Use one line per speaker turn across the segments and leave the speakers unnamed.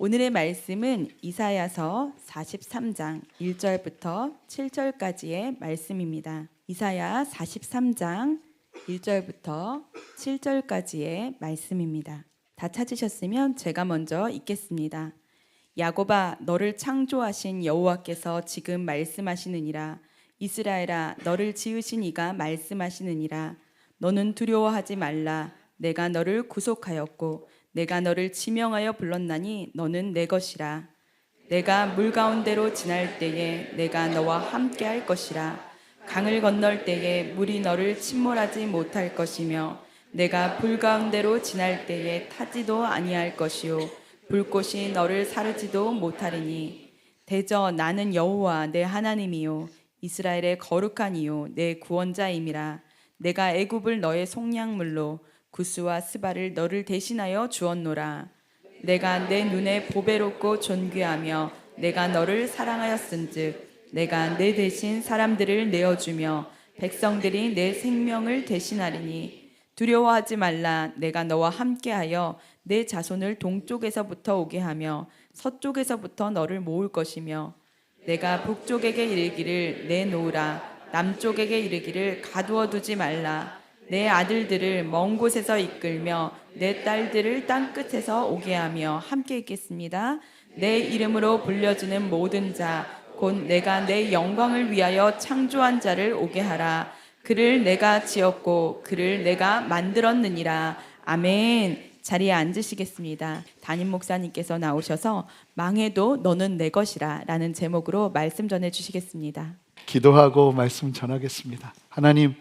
오늘의 말씀은 이사야서 43장 1절부터 7절까지의 말씀입니다. 이사야 43장 1절부터 7절까지의 말씀입니다. 다 찾으셨으면 제가 먼저 읽겠습니다. 야곱아, 너를 창조하신 여호와께서 지금 말씀하시느니라. 이스라엘아, 너를 지으신 이가 말씀하시느니라. 너는 두려워하지 말라. 내가 너를 구속하였고 내가 너를 지명하여 불렀나니 너는 내 것이라. 내가 물 가운데로 지날 때에 내가 너와 함께 할 것이라. 강을 건널 때에 물이 너를 침몰하지 못할 것이며 내가 불 가운데로 지날 때에 타지도 아니할 것이요 불꽃이 너를 사르지도 못하리니 대저 나는 여호와 내 하나님이요 이스라엘의 거룩한 이요 내 구원자임이라. 내가 애굽을 너의 속량물로 구스와 스바를 너를 대신하여 주었노라. 내가 내 눈에 보배롭고 존귀하며 내가 너를 사랑하였은즉 내가 내 대신 사람들을 내어주며 백성들이 내 생명을 대신하리니 두려워하지 말라. 내가 너와 함께하여 내 자손을 동쪽에서부터 오게 하며 서쪽에서부터 너를 모을 것이며 내가 북쪽에게 이르기를 내놓으라. 남쪽에게 이르기를 가두어 두지 말라. 내 아들들을 먼 곳에서 이끌며 내 딸들을 땅끝에서 오게 하며 함께 읽겠습니다. 내 이름으로 불려주는 모든 자 곧 내가 내 영광을 위하여 창조한 자를 오게 하라. 그를 내가 지었고 그를 내가 만들었느니라. 아멘. 자리에 앉으시겠습니다. 담임 목사님께서 나오셔서 망해도 너는 내 것이라 라는 제목으로 말씀 전해 주시겠습니다.
기도하고 말씀 전하겠습니다. 하나님,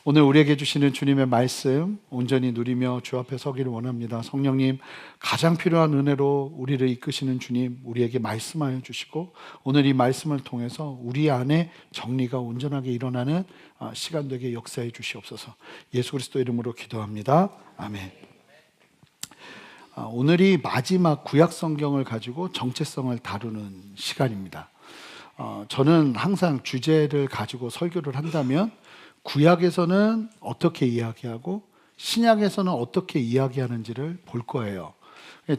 오늘 우리에게 주시는 주님의 말씀 온전히 누리며 주 앞에 서기를 원합니다. 성령님, 가장 필요한 은혜로 우리를 이끄시는 주님, 우리에게 말씀하여 주시고 오늘 이 말씀을 통해서 우리 안에 정리가 온전하게 일어나는 시간 되게 역사해 주시옵소서. 예수 그리스도 이름으로 기도합니다. 아멘. 오늘이 마지막 구약 성경을 가지고 정체성을 다루는 시간입니다. 저는 항상 주제를 가지고 설교를 한다면 구약에서는 어떻게 이야기하고 신약에서는 어떻게 이야기하는지를 볼 거예요.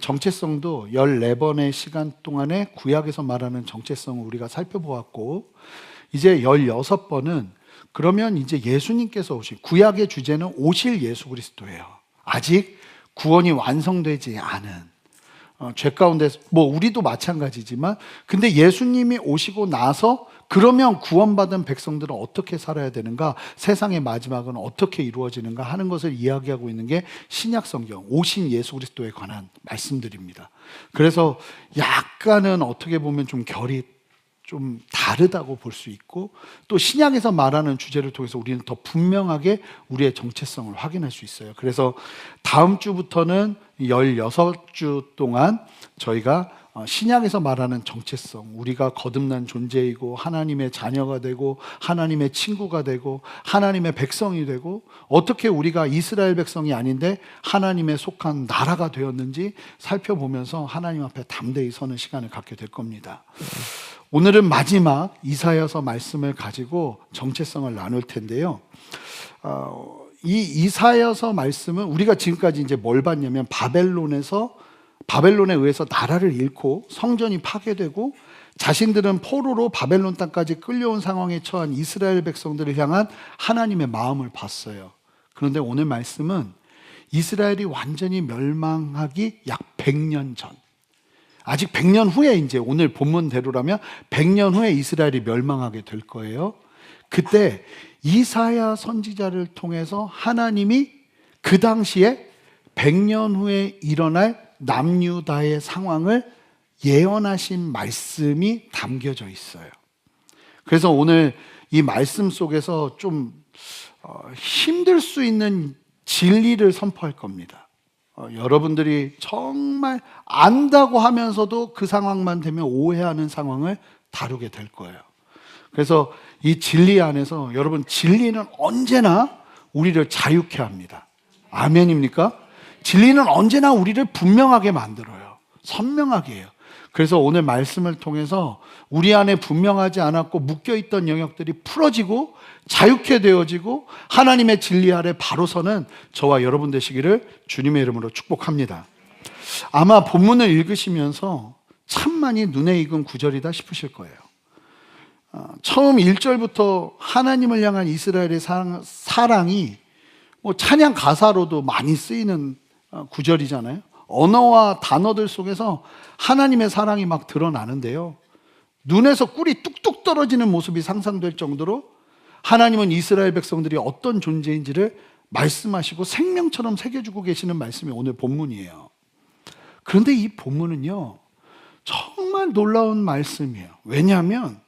정체성도 14번의 시간 동안에 구약에서 말하는 정체성을 우리가 살펴보았고 이제 16번은 그러면 이제 예수님께서 오신 구약의 주제는 오실 예수 그리스도예요. 아직 구원이 완성되지 않은 죄 가운데 우리도 마찬가지지만 근데 예수님이 오시고 나서 그러면 구원받은 백성들은 어떻게 살아야 되는가, 세상의 마지막은 어떻게 이루어지는가 하는 것을 이야기하고 있는 게 신약 성경, 오신 예수 그리스도에 관한 말씀들입니다. 그래서 약간은 어떻게 보면 좀 결이 좀 다르다고 볼 수 있고 또 신약에서 말하는 주제를 통해서 우리는 더 분명하게 우리의 정체성을 확인할 수 있어요. 그래서 다음 주부터는 16주 동안 저희가 신약에서 말하는 정체성, 우리가 거듭난 존재이고 하나님의 자녀가 되고 하나님의 친구가 되고 하나님의 백성이 되고 어떻게 우리가 이스라엘 백성이 아닌데 하나님에 속한 나라가 되었는지 살펴보면서 하나님 앞에 담대히 서는 시간을 갖게 될 겁니다. 오늘은 마지막 이사야서 말씀을 가지고 정체성을 나눌 텐데요. 이 이사야서 말씀은 우리가 지금까지 이제 뭘 봤냐면 바벨론에 의해서 나라를 잃고 성전이 파괴되고 자신들은 포로로 바벨론 땅까지 끌려온 상황에 처한 이스라엘 백성들을 향한 하나님의 마음을 봤어요. 그런데 오늘 말씀은 이스라엘이 완전히 멸망하기 약 100년 전, 아직 100년 후에 이제 오늘 본문대로라면 100년 후에 이스라엘이 멸망하게 될 거예요. 그때 이사야 선지자를 통해서 하나님이 그 당시에 100년 후에 일어날 남유다의 상황을 예언하신 말씀이 담겨져 있어요. 그래서 오늘 이 말씀 속에서 좀 힘들 수 있는 진리를 선포할 겁니다. 여러분들이 정말 안다고 하면서도 그 상황만 되면 오해하는 상황을 다루게 될 거예요. 그래서 이 진리 안에서 여러분, 진리는 언제나 우리를 자유케 합니다. 아멘입니까? 진리는 언제나 우리를 분명하게 만들어요. 선명하게 해요. 그래서 오늘 말씀을 통해서 우리 안에 분명하지 않았고 묶여있던 영역들이 풀어지고 자유케 되어지고 하나님의 진리 아래 바로 서는 저와 여러분 되시기를 주님의 이름으로 축복합니다. 아마 본문을 읽으시면서 참 많이 눈에 익은 구절이다 싶으실 거예요. 처음 1절부터 하나님을 향한 이스라엘의 사랑이 뭐 찬양 가사로도 많이 쓰이는 구절이잖아요. 언어와 단어들 속에서 하나님의 사랑이 막 드러나는데요. 눈에서 꿀이 뚝뚝 떨어지는 모습이 상상될 정도로 하나님은 이스라엘 백성들이 어떤 존재인지를 말씀하시고 생명처럼 새겨주고 계시는 말씀이 오늘 본문이에요. 그런데 이 본문은요, 정말 놀라운 말씀이에요. 왜냐하면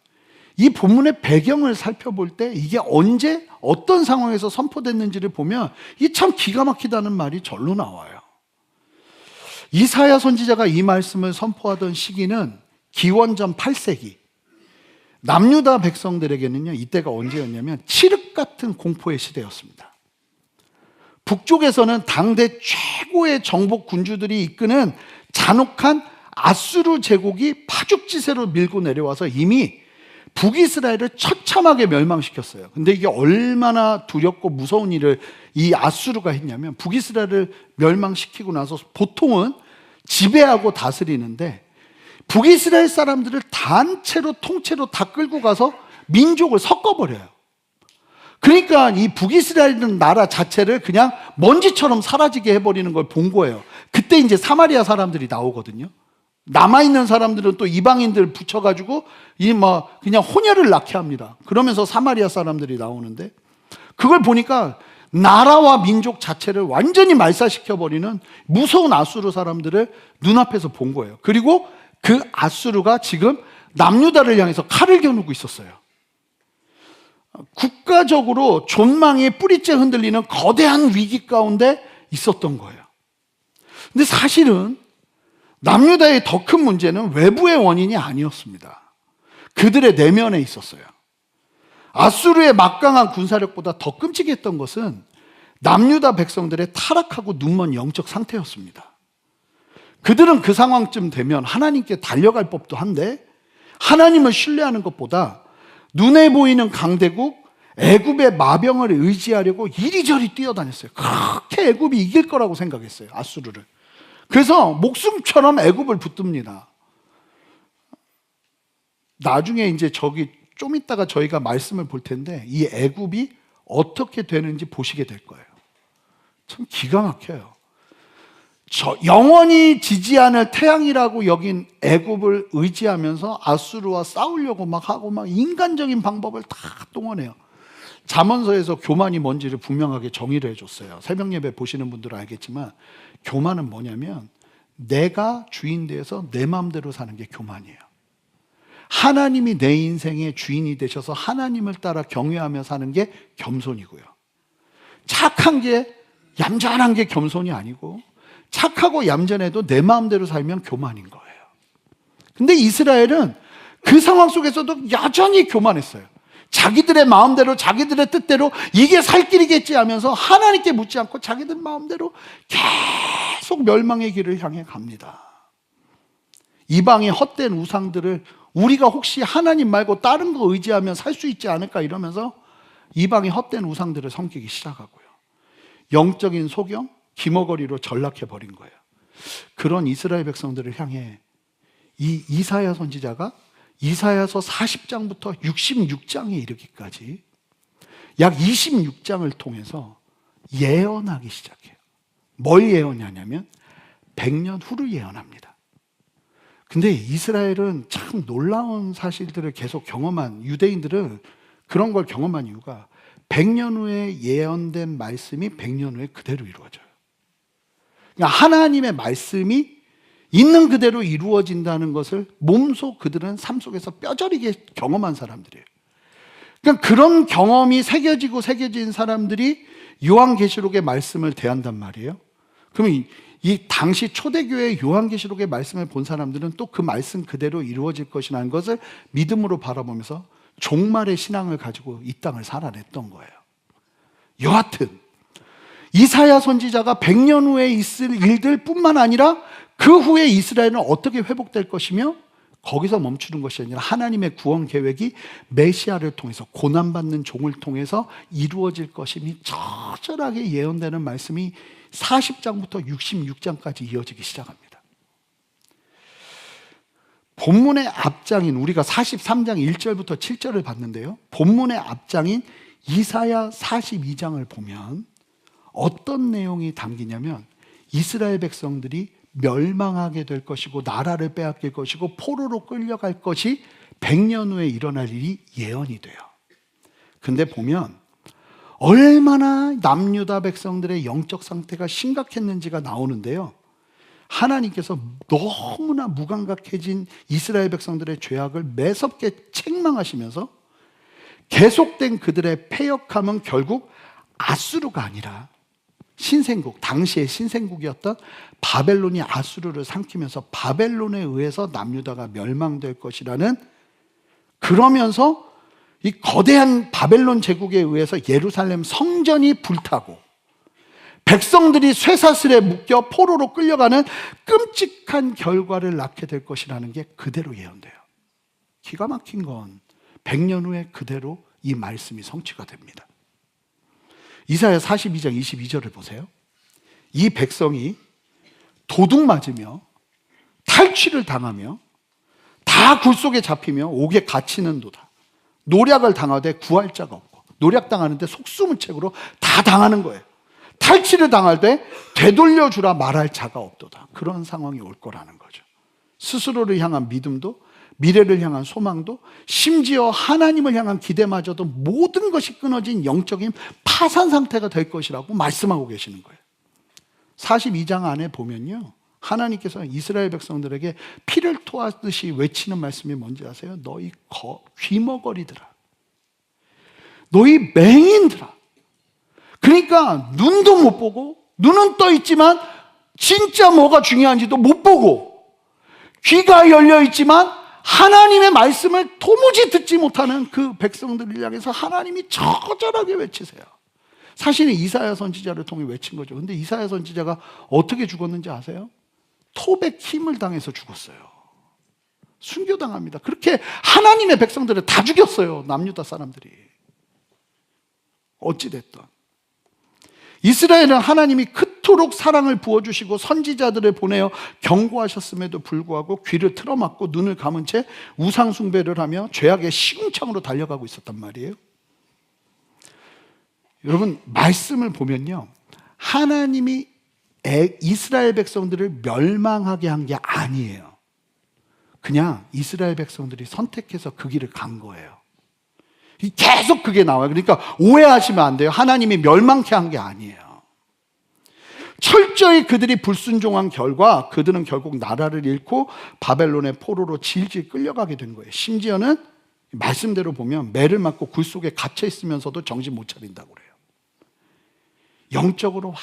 이 본문의 배경을 살펴볼 때 이게 언제 어떤 상황에서 선포됐는지를 보면 이 참 기가 막히다는 말이 절로 나와요. 이사야 선지자가 이 말씀을 선포하던 시기는 기원전 8세기. 남유다 백성들에게는요, 이때가 언제였냐면 칠흑 같은 공포의 시대였습니다. 북쪽에서는 당대 최고의 정복 군주들이 이끄는 잔혹한 아수르 제국이 파죽지세로 밀고 내려와서 이미 북이스라엘을 처참하게 멸망시켰어요. 근데 이게 얼마나 두렵고 무서운 일을 이 아수르가 했냐면 북이스라엘을 멸망시키고 나서 보통은 지배하고 다스리는데 북이스라엘 사람들을 단체로 통째로 다 끌고 가서 민족을 섞어버려요. 그러니까 이 북이스라엘 나라 자체를 그냥 먼지처럼 사라지게 해버리는 걸 본 거예요. 그때 이제 사마리아 사람들이 나오거든요. 남아있는 사람들은 또 이방인들 붙여가지고 그냥 혼혈을 낳게 합니다. 그러면서 사마리아 사람들이 나오는데 그걸 보니까 나라와 민족 자체를 완전히 말살시켜버리는 무서운 아수르 사람들을 눈앞에서 본 거예요. 그리고 그 아수르가 지금 남유다를 향해서 칼을 겨누고 있었어요. 국가적으로 존망의 뿌리째 흔들리는 거대한 위기 가운데 있었던 거예요. 근데 사실은 남유다의 더 큰 문제는 외부의 원인이 아니었습니다. 그들의 내면에 있었어요. 아수르의 막강한 군사력보다 더 끔찍했던 것은 남유다 백성들의 타락하고 눈먼 영적 상태였습니다. 그들은 그 상황쯤 되면 하나님께 달려갈 법도 한데 하나님을 신뢰하는 것보다 눈에 보이는 강대국 애굽의 마병을 의지하려고 이리저리 뛰어다녔어요. 그렇게 애굽이 이길 거라고 생각했어요, 아수르를. 그래서 목숨처럼 애굽을 붙듭니다. 나중에 이제 좀 이따가 저희가 말씀을 볼 텐데 이 애굽이 어떻게 되는지 보시게 될 거예요. 참 기가 막혀요. 영원히 지지 않을 태양이라고 여긴 애굽을 의지하면서 아수르와 싸우려고 막 하고 막 인간적인 방법을 다 동원해요. 잠언서에서 교만이 뭔지를 분명하게 정의를 해줬어요. 새벽 예배 보시는 분들은 알겠지만 교만은 뭐냐면 내가 주인 되어서 내 마음대로 사는 게 교만이에요. 하나님이 내 인생의 주인이 되셔서 하나님을 따라 경외하며 사는 게 겸손이고요. 착한 게 얌전한 게 겸손이 아니고 착하고 얌전해도 내 마음대로 살면 교만인 거예요. 근데 이스라엘은 그 상황 속에서도 여전히 교만했어요. 자기들의 마음대로 자기들의 뜻대로 이게 살 길이겠지 하면서 하나님께 묻지 않고 자기들 마음대로 계속 멸망의 길을 향해 갑니다. 이방의 헛된 우상들을 우리가 혹시 하나님 말고 다른 거 의지하면 살 수 있지 않을까 이러면서 이방의 헛된 우상들을 섬기기 시작하고요. 영적인 소경, 기머거리로 전락해버린 거예요. 그런 이스라엘 백성들을 향해 이 이사야 선지자가 이사야서 40장부터 66장에 이르기까지 약 26장을 통해서 예언하기 시작해요. 뭘 예언하냐면 100년 후를 예언합니다. 근데 이스라엘은 참 놀라운 사실들을 계속 경험한 유대인들은 그런 걸 경험한 이유가 100년 후에 예언된 말씀이 100년 후에 그대로 이루어져요. 그러니까 하나님의 말씀이 있는 그대로 이루어진다는 것을 몸소 그들은 삶 속에서 뼈저리게 경험한 사람들이에요. 그러니까 그런 경험이 새겨진 사람들이 요한계시록의 말씀을 대한단 말이에요. 그러면 이 당시 초대교회 요한계시록의 말씀을 본 사람들은 또 그 말씀 그대로 이루어질 것이라는 것을 믿음으로 바라보면서 종말의 신앙을 가지고 이 땅을 살아냈던 거예요. 여하튼 이사야 선지자가 100년 후에 있을 일들 뿐만 아니라 그 후에 이스라엘은 어떻게 회복될 것이며 거기서 멈추는 것이 아니라 하나님의 구원 계획이 메시아를 통해서 고난받는 종을 통해서 이루어질 것임이 처절하게 예언되는 말씀이 40장부터 66장까지 이어지기 시작합니다. 본문의 앞장인 우리가 43장 1절부터 7절을 봤는데요. 본문의 앞장인 이사야 42장을 보면 어떤 내용이 담기냐면 이스라엘 백성들이 멸망하게 될 것이고 나라를 빼앗길 것이고 포로로 끌려갈 것이 100년 후에 일어날 일이 예언이 돼요. 근데 보면 얼마나 남유다 백성들의 영적 상태가 심각했는지가 나오는데요. 하나님께서 너무나 무감각해진 이스라엘 백성들의 죄악을 매섭게 책망하시면서 계속된 그들의 패역함은 결국 아수르가 아니라 신생국, 당시의 신생국이었던 바벨론이 아수르를 삼키면서 바벨론에 의해서 남유다가 멸망될 것이라는, 그러면서 이 거대한 바벨론 제국에 의해서 예루살렘 성전이 불타고 백성들이 쇠사슬에 묶여 포로로 끌려가는 끔찍한 결과를 낳게 될 것이라는 게 그대로 예언돼요. 기가 막힌 건 100년 후에 그대로 이 말씀이 성취가 됩니다. 이사야 42장 22절을 보세요. 이 백성이 도둑 맞으며 탈취를 당하며 다 굴속에 잡히며 옥에 갇히는도다. 노략을 당하되 구할 자가 없고, 노략당하는데 속수무 책으로 다 당하는 거예요. 탈취를 당할 때 되돌려주라 말할 자가 없도다. 그런 상황이 올 거라는 거죠. 스스로를 향한 믿음도, 미래를 향한 소망도, 심지어 하나님을 향한 기대마저도 모든 것이 끊어진 영적인 파산 상태가 될 것이라고 말씀하고 계시는 거예요. 42장 안에 보면요, 하나님께서 이스라엘 백성들에게 피를 토하듯이 외치는 말씀이 뭔지 아세요? 너희 귀머거리들아, 너희 맹인들아. 그러니까 눈도 못 보고, 눈은 떠 있지만 진짜 뭐가 중요한지도 못 보고, 귀가 열려 있지만 하나님의 말씀을 도무지 듣지 못하는 그 백성들을 향해서 하나님이 처절하게 외치세요. 사실은 이사야 선지자를 통해 외친 거죠. 근데 이사야 선지자가 어떻게 죽었는지 아세요? 톱에 힘을 당해서 죽었어요. 순교당합니다. 그렇게 하나님의 백성들을 다 죽였어요, 남유다 사람들이. 어찌됐든 이스라엘은 하나님이 그토록 사랑을 부어주시고 선지자들을 보내어 경고하셨음에도 불구하고 귀를 틀어막고 눈을 감은 채 우상 숭배를 하며 죄악의 시궁창으로 달려가고 있었단 말이에요. 여러분, 말씀을 보면요, 하나님이 이스라엘 백성들을 멸망하게 한 게 아니에요. 그냥 이스라엘 백성들이 선택해서 그 길을 간 거예요. 계속 그게 나와요. 그러니까 오해하시면 안 돼요. 하나님이 멸망케 한 게 아니에요. 철저히 그들이 불순종한 결과 그들은 결국 나라를 잃고 바벨론의 포로로 질질 끌려가게 된 거예요. 심지어는 말씀대로 보면 매를 맞고 굴 속에 갇혀 있으면서도 정신 못 차린다고 그래요. 영적으로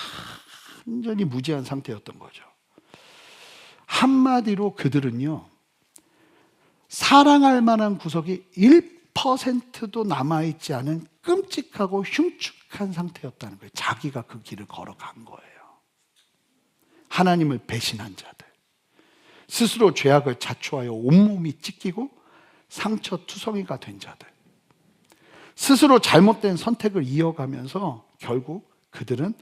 완전히 무지한 상태였던 거죠. 한마디로 그들은요, 사랑할 만한 구석이 1%도 남아있지 않은 끔찍하고 흉측한 상태였다는 거예요. 자기가 그 길을 걸어간 거예요. 하나님을 배신한 자들, 스스로 죄악을 자초하여 온몸이 찢기고 상처투성이가 된 자들, 스스로 잘못된 선택을 이어가면서 결국 그들은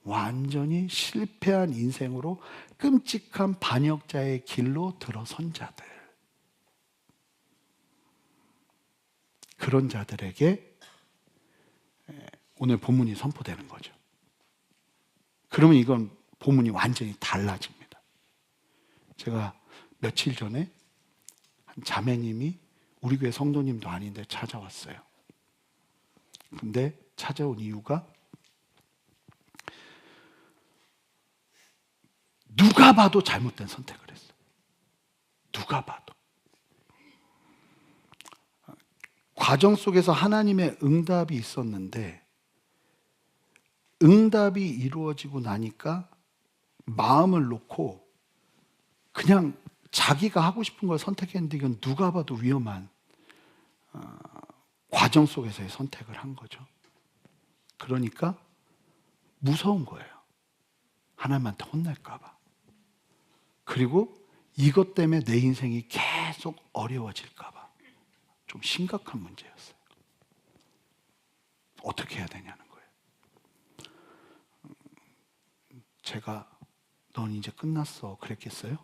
완전히 실패한 인생으로 끔찍한 반역자의 길로 들어선 자들, 그런 자들에게 오늘 본문이 선포되는 거죠. 그러면 이건 본문이 완전히 달라집니다. 제가 며칠 전에 한 자매님이 우리 교회 성도님도 아닌데 찾아왔어요. 근데 찾아온 이유가 누가 봐도 잘못된 선택을 했어요. 누가 봐도. 과정 속에서 하나님의 응답이 있었는데 응답이 이루어지고 나니까 마음을 놓고 그냥 자기가 하고 싶은 걸 선택했는데 이건 누가 봐도 위험한 과정 속에서의 선택을 한 거죠. 그러니까 무서운 거예요. 하나님한테 혼날까 봐. 그리고 이것 때문에 내 인생이 계속 어려워질까 봐. 좀 심각한 문제였어요. 어떻게 해야 되냐는 거예요. 제가 넌 이제 끝났어 그랬겠어요?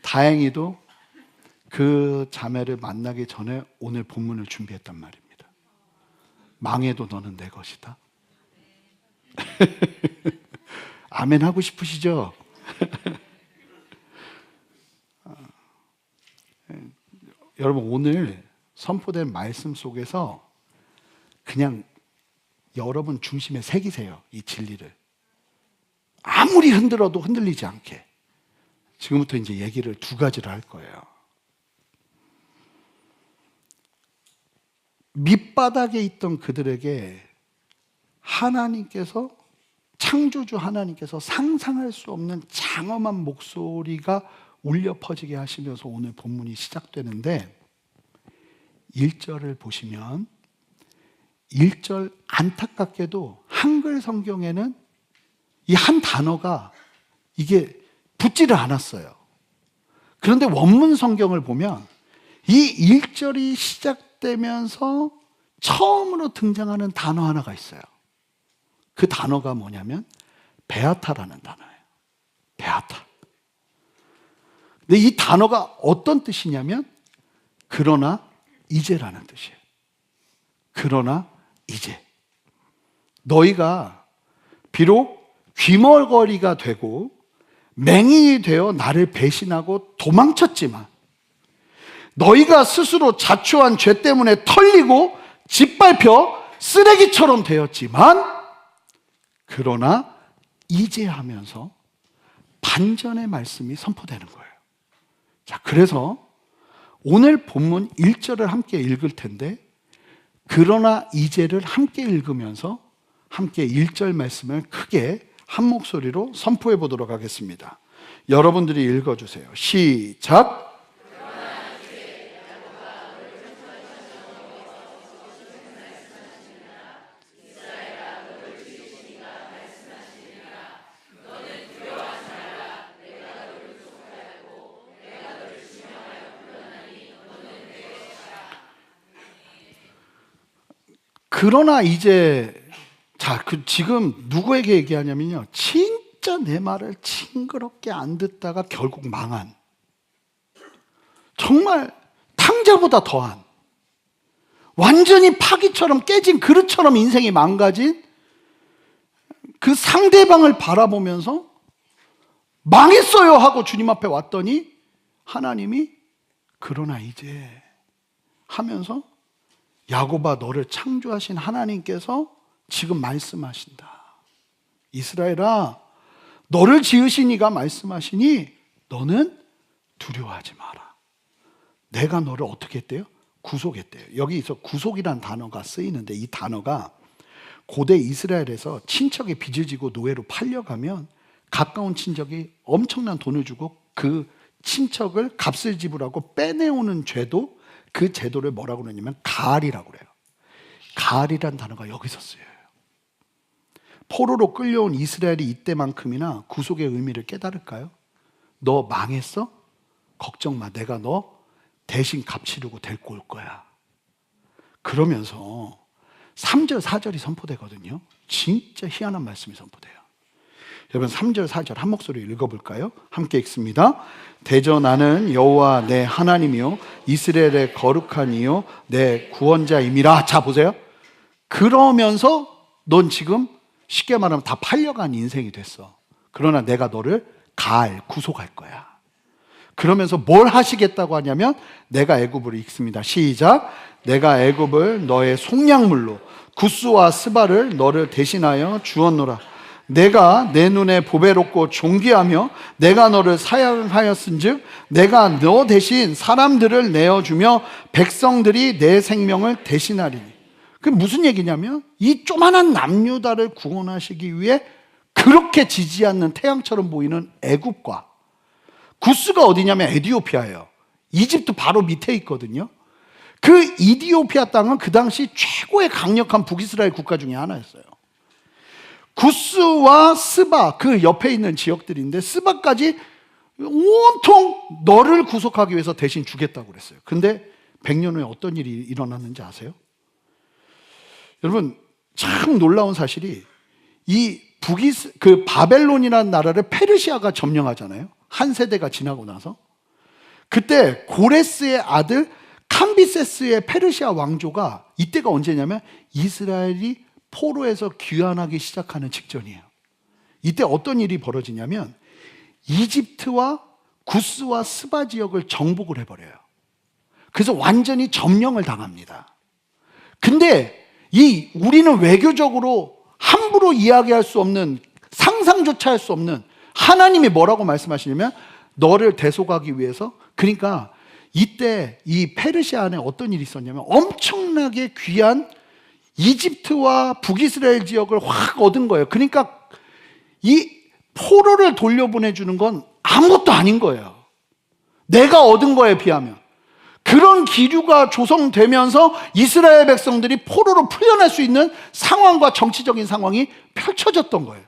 다행히도 그 자매를 만나기 전에 오늘 본문을 준비했단 말입니다. 망해도 너는 내 것이다. 아멘 하고 싶으시죠? 여러분, 오늘 선포된 말씀 속에서 그냥 여러분 중심에 새기세요. 이 진리를. 아무리 흔들어도 흔들리지 않게. 지금부터 이제 얘기를 두 가지를 할 거예요. 밑바닥에 있던 그들에게 하나님께서, 창조주 하나님께서 상상할 수 없는 장엄한 목소리가 울려 퍼지게 하시면서 오늘 본문이 시작되는데, 1절을 보시면 1절 안타깝게도 한글 성경에는 이 한 단어가 이게 붙지를 않았어요. 그런데 원문 성경을 보면 이 1절이 시작되면서 처음으로 등장하는 단어 하나가 있어요. 그 단어가 뭐냐면 베아타라는 단어예요. 베아타. 근데 이 단어가 어떤 뜻이냐면 그러나 이제라는 뜻이에요. 그러나 이제 너희가 비록 귀머거리가 되고 맹인이 되어 나를 배신하고 도망쳤지만, 너희가 스스로 자초한 죄 때문에 털리고 짓밟혀 쓰레기처럼 되었지만, 그러나 이제 하면서 반전의 말씀이 선포되는 거예요. 자, 그래서 오늘 본문 1절을 함께 읽을 텐데, 그러나 이제를 함께 읽으면서 함께 1절 말씀을 크게 한 목소리로 선포해 보도록 하겠습니다. 여러분들이 읽어주세요. 시작. 그러나 이제, 자, 지금 누구에게 얘기하냐면요, 진짜 내 말을 징그럽게 안 듣다가 결국 망한, 정말 탕자보다 더한, 완전히 파기처럼 깨진 그릇처럼 인생이 망가진 그 상대방을 바라보면서 망했어요 하고 주님 앞에 왔더니 하나님이 그러나 이제 하면서, 야곱아, 너를 창조하신 하나님께서 지금 말씀하신다. 이스라엘아, 너를 지으신 이가 말씀하시니 너는 두려워하지 마라. 내가 너를 어떻게 했대요? 구속했대요. 여기서 구속이란 단어가 쓰이는데, 이 단어가 고대 이스라엘에서 친척이 빚을 지고 노예로 팔려가면 가까운 친척이 엄청난 돈을 주고 그 친척을 값을 지불하고 빼내오는 죄도, 그 제도를 뭐라고 그러냐면 가알이라고 그래요. 가알이란 단어가 여기서 쓰여요. 포로로 끌려온 이스라엘이 이때만큼이나 구속의 의미를 깨달을까요? 너 망했어? 걱정 마. 내가 너 대신 값 치르고 데리고 올 거야. 그러면서 3절, 4절이 선포되거든요. 진짜 희한한 말씀이 선포돼요. 여러분, 3절, 4절 한 목소리 읽어볼까요? 함께 읽습니다. 대전하는 여호와 내 하나님이요 이스라엘의 거룩한 이요 내 구원자임이라. 자, 보세요. 그러면서 넌 지금 쉽게 말하면 다 팔려간 인생이 됐어. 그러나 내가 너를 구속할 거야. 그러면서 뭘 하시겠다고 하냐면, 내가 애굽을 읽습니다. 시작. 내가 애굽을 너의 속량물로 구스와 스바를 너를 대신하여 주었노라. 내가 내 눈에 보배롭고 존귀하며 내가 너를 사양하였은즉 내가 너 대신 사람들을 내어주며 백성들이 내 생명을 대신하리니. 그게 무슨 얘기냐면, 이 조만한 남유다를 구원하시기 위해 그렇게 지지 않는 태양처럼 보이는 애굽과, 구스가 어디냐면 에티오피아예요. 이집트 바로 밑에 있거든요. 그 이디오피아 땅은 그 당시 최고의 강력한 북이스라엘 국가 중에 하나였어요. 구스와 스바, 그 옆에 있는 지역들인데, 스바까지 온통 너를 구속하기 위해서 대신 주겠다고 그랬어요. 근데 100년 후에 어떤 일이 일어났는지 아세요? 여러분, 참 놀라운 사실이, 이 그 바벨론이라는 나라를 페르시아가 점령하잖아요. 한 세대가 지나고 나서. 그때 고레스의 아들 캄비세스의 페르시아 왕조가, 이때가 언제냐면 이스라엘이 포로에서 귀환하기 시작하는 직전이에요. 이때 어떤 일이 벌어지냐면 이집트와 구스와 스바 지역을 정복을 해버려요. 그래서 완전히 점령을 당합니다. 근데 우리는 외교적으로 함부로 이야기할 수 없는, 상상조차 할 수 없는, 하나님이 뭐라고 말씀하시냐면 너를 대속하기 위해서, 그러니까 이때 이 페르시아 안에 어떤 일이 있었냐면 엄청나게 귀한 이집트와 북이스라엘 지역을 확 얻은 거예요. 그러니까 이 포로를 돌려보내주는 건 아무것도 아닌 거예요. 내가 얻은 거에 비하면. 그런 기류가 조성되면서 이스라엘 백성들이 포로로 풀려날 수 있는 상황과 정치적인 상황이 펼쳐졌던 거예요.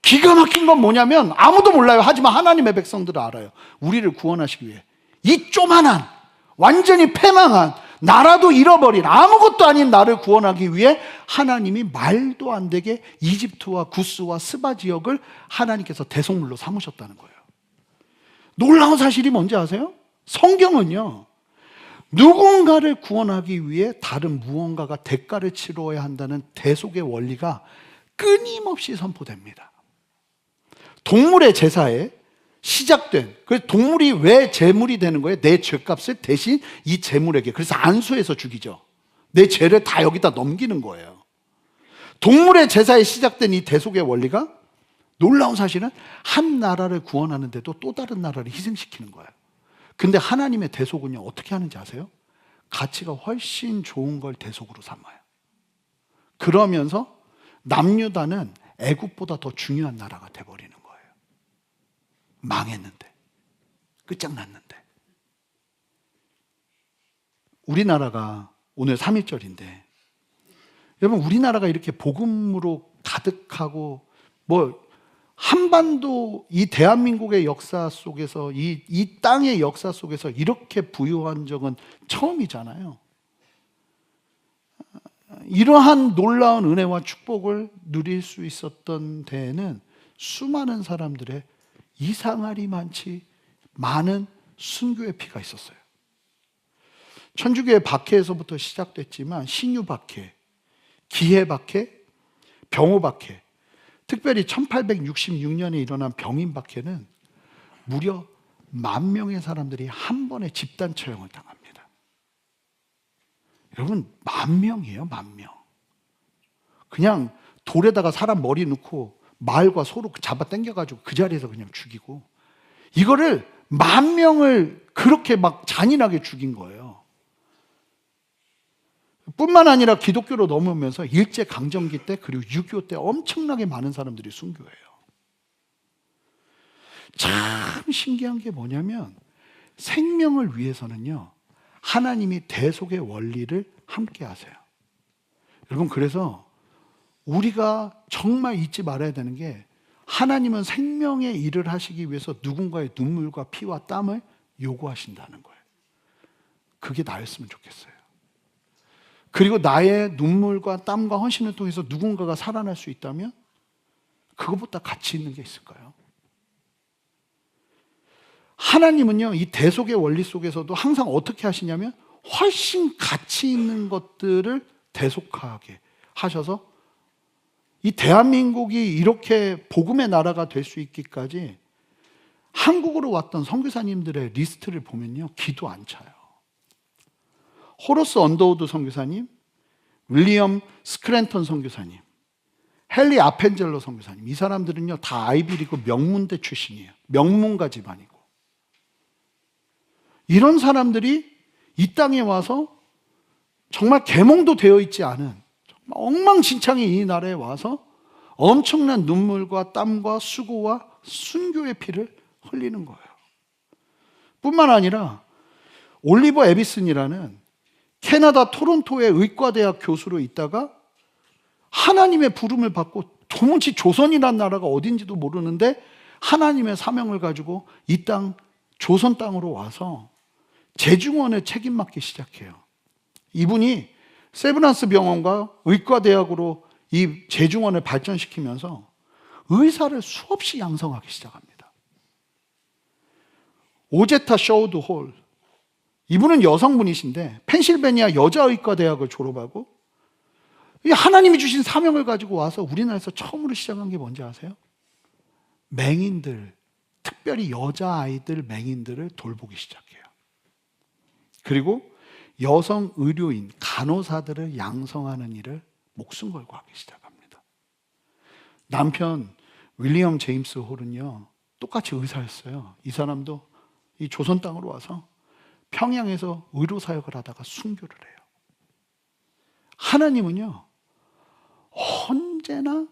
기가 막힌 건 뭐냐면 아무도 몰라요. 하지만 하나님의 백성들은 알아요. 우리를 구원하시기 위해 이 조만한, 완전히 패망한, 나라도 잃어버린 아무것도 아닌 나를 구원하기 위해 하나님이 말도 안 되게 이집트와 구스와 스바 지역을 하나님께서 대속물로 삼으셨다는 거예요. 놀라운 사실이 뭔지 아세요? 성경은요, 누군가를 구원하기 위해 다른 무언가가 대가를 치러야 한다는 대속의 원리가 끊임없이 선포됩니다. 동물의 제사에 시작된, 그래서 동물이 왜 제물이 되는 거예요? 내 죄값을 대신 이 제물에게, 그래서 안수해서 죽이죠. 내 죄를 다 여기다 넘기는 거예요. 동물의 제사에 시작된 이 대속의 원리가, 놀라운 사실은 한 나라를 구원하는데도 또 다른 나라를 희생시키는 거예요. 근데 하나님의 대속은요, 어떻게 하는지 아세요? 가치가 훨씬 좋은 걸 대속으로 삼아요. 그러면서 남유다는 애굽보다 더 중요한 나라가 돼버리는 거예요. 망했는데, 끝장났는데. 우리나라가 오늘 3.1절인데, 여러분, 우리나라가 이렇게 복음으로 가득하고, 한반도, 이 대한민국의 역사 속에서, 이 땅의 역사 속에서 이렇게 부유한 적은 처음이잖아요. 이러한 놀라운 은혜와 축복을 누릴 수 있었던 데에는 수많은 사람들의 이상하리 많지 많은 순교의 피가 있었어요. 천주교의 박해에서부터 시작됐지만 신유 박해, 기해 박해, 병호 박해, 특별히 1866년에 일어난 병인 박해는 무려 10,000명의 사람들이 한 번에 집단 처형을 당합니다. 여러분, 10,000명이에요, 10,000명. 그냥 돌에다가 사람 머리 넣고 말과 소로 잡아 당겨가지고 그 자리에서 그냥 죽이고, 이거를 10,000명을 그렇게 막 잔인하게 죽인 거예요. 뿐만 아니라 기독교로 넘으면서 일제강점기 때, 그리고 6.25 때 엄청나게 많은 사람들이 순교해요. 참 신기한 게 뭐냐면 생명을 위해서는요, 하나님이 대속의 원리를 함께 하세요. 여러분, 그래서 우리가 정말 잊지 말아야 되는 게, 하나님은 생명의 일을 하시기 위해서 누군가의 눈물과 피와 땀을 요구하신다는 거예요. 그게 나였으면 좋겠어요. 그리고 나의 눈물과 땀과 헌신을 통해서 누군가가 살아날 수 있다면 그것보다 가치 있는 게 있을까요? 하나님은요, 이 대속의 원리 속에서도 항상 어떻게 하시냐면 훨씬 가치 있는 것들을 대속하게 하셔서 이 대한민국이 이렇게 복음의 나라가 될 수 있기까지 한국으로 왔던 선교사님들의 리스트를 보면요, 기도 안 차요. 호러스 언더우드 선교사님, 윌리엄 스크랜턴 선교사님, 헨리 아펜젤러 선교사님, 이 사람들은요 다 아이비리그 명문대 출신이에요. 명문가 집안이고. 이런 사람들이 이 땅에 와서 정말 계몽도 되어 있지 않은 엉망진창이 이 나라에 와서 엄청난 눈물과 땀과 수고와 순교의 피를 흘리는 거예요. 뿐만 아니라 올리버 에비슨이라는 캐나다 토론토의 의과대학 교수로 있다가 하나님의 부름을 받고 도무지 조선이라는 나라가 어딘지도 모르는데 하나님의 사명을 가지고 이 땅, 조선 땅으로 와서 재중원을 책임맡기 시작해요. 이분이 세브란스 병원과 의과대학으로 이 재중원을 발전시키면서 의사를 수없이 양성하기 시작합니다. 오제타 쇼우드 홀, 이분은 여성분이신데 펜실베니아 여자의과대학을 졸업하고 이 하나님이 주신 사명을 가지고 와서 우리나라에서 처음으로 시작한 게 뭔지 아세요? 맹인들, 특별히 여자아이들 맹인들을 돌보기 시작해요. 그리고 여성 의료인, 간호사들을 양성하는 일을 목숨 걸고 하기 시작합니다. 남편 윌리엄 제임스 홀은요, 똑같이 의사였어요. 이 사람도 이 조선 땅으로 와서 평양에서 의료사역을 하다가 순교를 해요. 하나님은요, 언제나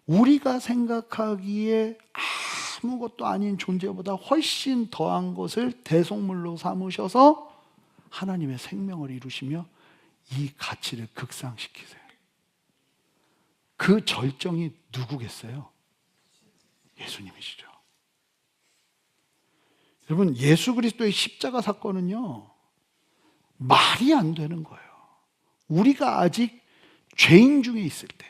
우리가 생각하기에 아무것도 아닌 존재보다 훨씬 더한 것을 대속물로 삼으셔서 하나님의 생명을 이루시며 이 가치를 극상시키세요. 그 절정이 누구겠어요? 예수님이시죠. 여러분, 예수 그리스도의 십자가 사건은요, 말이 안 되는 거예요. 우리가 아직 죄인 중에 있을 때,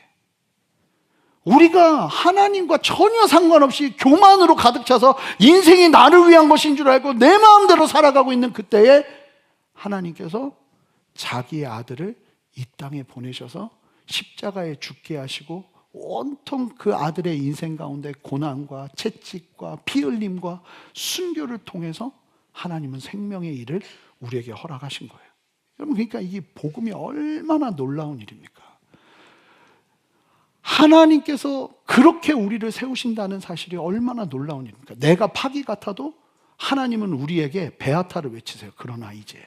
우리가 하나님과 전혀 상관없이 교만으로 가득 차서 인생이 나를 위한 것인 줄 알고 내 마음대로 살아가고 있는 그때에 하나님께서 자기의 아들을 이 땅에 보내셔서 십자가에 죽게 하시고 온통 그 아들의 인생 가운데 고난과 채찍과 피 흘림과 순교를 통해서 하나님은 생명의 일을 우리에게 허락하신 거예요. 여러분, 그러니까 이게 복음이 얼마나 놀라운 일입니까? 하나님께서 그렇게 우리를 세우신다는 사실이 얼마나 놀라운 일입니까? 내가 파기 같아도 하나님은 우리에게 베아타를 외치세요. 그러나 이제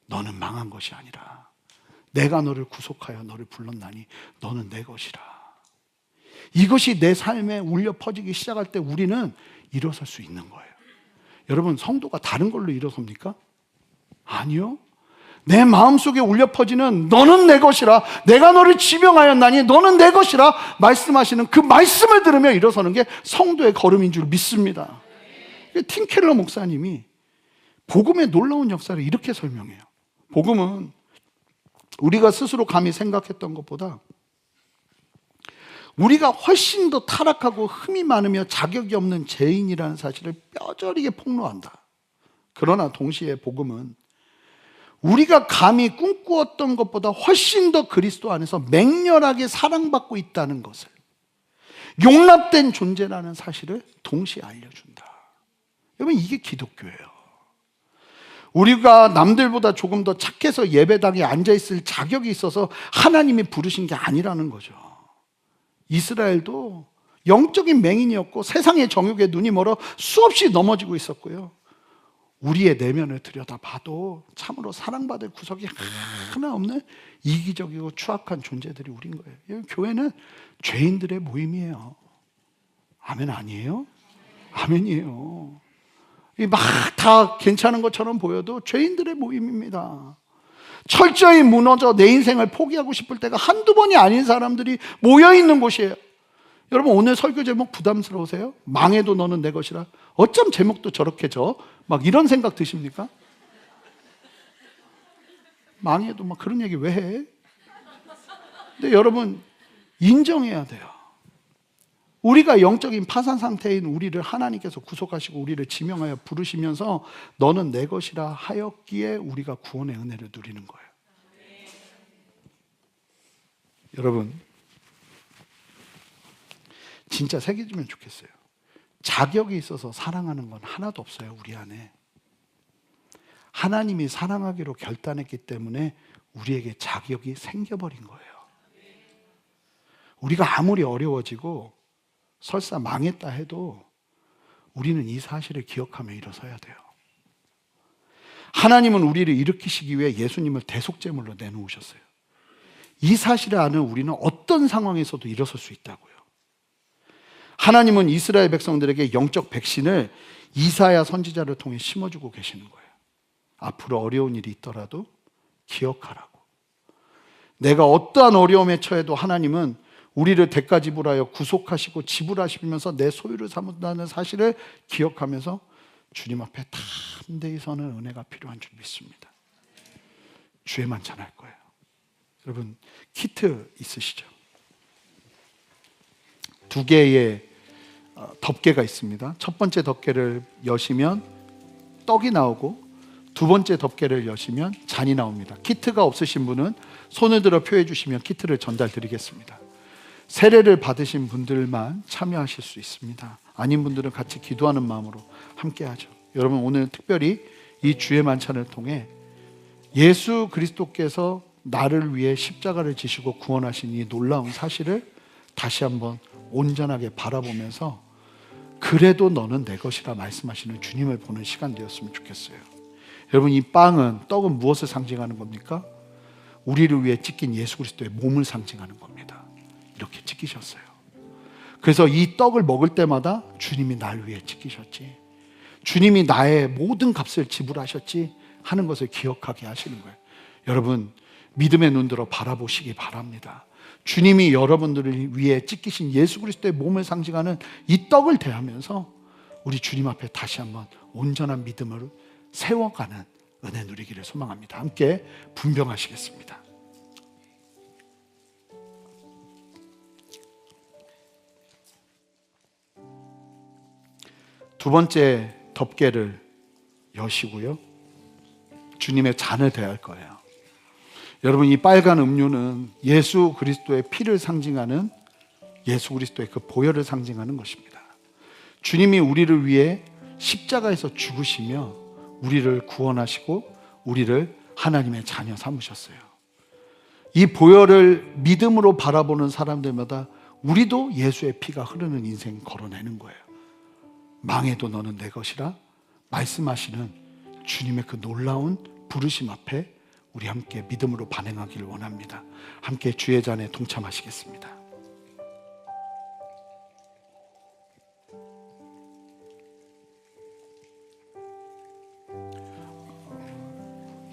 너는 망한 것이 아니라 내가 너를 구속하여 너를 불렀나니 너는 내 것이라. 이것이 내 삶에 울려 퍼지기 시작할 때 우리는 일어설 수 있는 거예요. 여러분, 성도가 다른 걸로 일어섭니까? 아니요. 내 마음속에 울려 퍼지는 너는 내 것이라, 내가 너를 지명하였나니 너는 내 것이라 말씀하시는 그 말씀을 들으며 일어서는 게 성도의 걸음인 줄 믿습니다. 팀 켈러 목사님이 복음의 놀라운 역사를 이렇게 설명해요. 복음은 우리가 스스로 감히 생각했던 것보다 우리가 훨씬 더 타락하고 흠이 많으며 자격이 없는 죄인이라는 사실을 뼈저리게 폭로한다. 그러나 동시에 복음은 우리가 감히 꿈꾸었던 것보다 훨씬 더 그리스도 안에서 맹렬하게 사랑받고 있다는 것을, 용납된 존재라는 사실을 동시에 알려준다. 여러분, 이게 기독교예요. 우리가 남들보다 조금 더 착해서 예배당에 앉아있을 자격이 있어서 하나님이 부르신 게 아니라는 거죠. 이스라엘도 영적인 맹인이었고 세상의 정욕에 눈이 멀어 수없이 넘어지고 있었고요. 우리의 내면을 들여다봐도 참으로 사랑받을 구석이 하나 없는 이기적이고 추악한 존재들이 우린 거예요. 교회는 죄인들의 모임이에요. 아멘 아니에요? 아멘이에요. 막 다 괜찮은 것처럼 보여도 죄인들의 모임입니다. 철저히 무너져 내 인생을 포기하고 싶을 때가 한두 번이 아닌 사람들이 모여있는 곳이에요. 여러분, 오늘 설교 제목 부담스러우세요? 망해도 너는 내 것이라. 어쩜 제목도 저렇게 막 이런 생각 드십니까? 망해도 막 그런 얘기 왜 해? 근데 여러분, 인정해야 돼요. 우리가 영적인 파산 상태인 우리를 하나님께서 구속하시고 우리를 지명하여 부르시면서 너는 내 것이라 하였기에 우리가 구원의 은혜를 누리는 거예요. 여러분, 진짜 새겨지면 좋겠어요. 자격이 있어서 사랑하는 건 하나도 없어요, 우리 안에. 하나님이 사랑하기로 결단했기 때문에 우리에게 자격이 생겨버린 거예요. 우리가 아무리 어려워지고 설사 망했다 해도 우리는 이 사실을 기억하며 일어서야 돼요. 하나님은 우리를 일으키시기 위해 예수님을 대속제물로 내놓으셨어요. 이 사실을 아는 우리는 어떤 상황에서도 일어설 수 있다고요. 하나님은 이스라엘 백성들에게 영적 백신을 이사야 선지자를 통해 심어주고 계시는 거예요. 앞으로 어려운 일이 있더라도 기억하라고. 내가 어떠한 어려움에 처해도 하나님은 우리를 대가 지불하여 구속하시고 지불하시면서 내 소유를 삼는다는 사실을 기억하면서 주님 앞에 담대히 서는 은혜가 필요한 줄 믿습니다. 주에만 전할 거예요. 여러분, 키트 있으시죠? 2개의 덮개가 있습니다. 첫 번째 덮개를 여시면 떡이 나오고 두 번째 덮개를 여시면 잔이 나옵니다. 키트가 없으신 분은 손을 들어 표해 주시면 키트를 전달 드리겠습니다. 세례를 받으신 분들만 참여하실 수 있습니다. 아닌 분들은 같이 기도하는 마음으로 함께 하죠. 여러분, 오늘 특별히 이 주의 만찬을 통해 예수 그리스도께서 나를 위해 십자가를 지시고 구원하신 이 놀라운 사실을 다시 한번 온전하게 바라보면서 그래도 너는 내 것이라 말씀하시는 주님을 보는 시간 되었으면 좋겠어요. 여러분, 이 빵은, 떡은 무엇을 상징하는 겁니까? 우리를 위해 찢긴 예수 그리스도의 몸을 상징하는 겁니다. 이렇게 찢기셨어요. 그래서 이 떡을 먹을 때마다 주님이 날 위해 찢기셨지, 주님이 나의 모든 값을 지불하셨지 하는 것을 기억하게 하시는 거예요. 여러분, 믿음의 눈들어 바라보시기 바랍니다. 주님이 여러분들을 위해 찢기신 예수 그리스도의 몸을 상징하는 이 떡을 대하면서 우리 주님 앞에 다시 한번 온전한 믿음을 세워가는 은혜 누리기를 소망합니다. 함께 분병하시겠습니다. 두 번째 덮개를 여시고요, 주님의 잔을 대할 거예요. 여러분, 이 빨간 음료는 예수 그리스도의 피를 상징하는, 예수 그리스도의 그 보혈을 상징하는 것입니다. 주님이 우리를 위해 십자가에서 죽으시며 우리를 구원하시고 우리를 하나님의 자녀 삼으셨어요. 이 보혈을 믿음으로 바라보는 사람들마다 우리도 예수의 피가 흐르는 인생 걸어내는 거예요. 망해도 너는 내 것이라 말씀하시는 주님의 그 놀라운 부르심 앞에 우리 함께 믿음으로 반응하기를 원합니다. 함께 주의 잔에 동참하시겠습니다.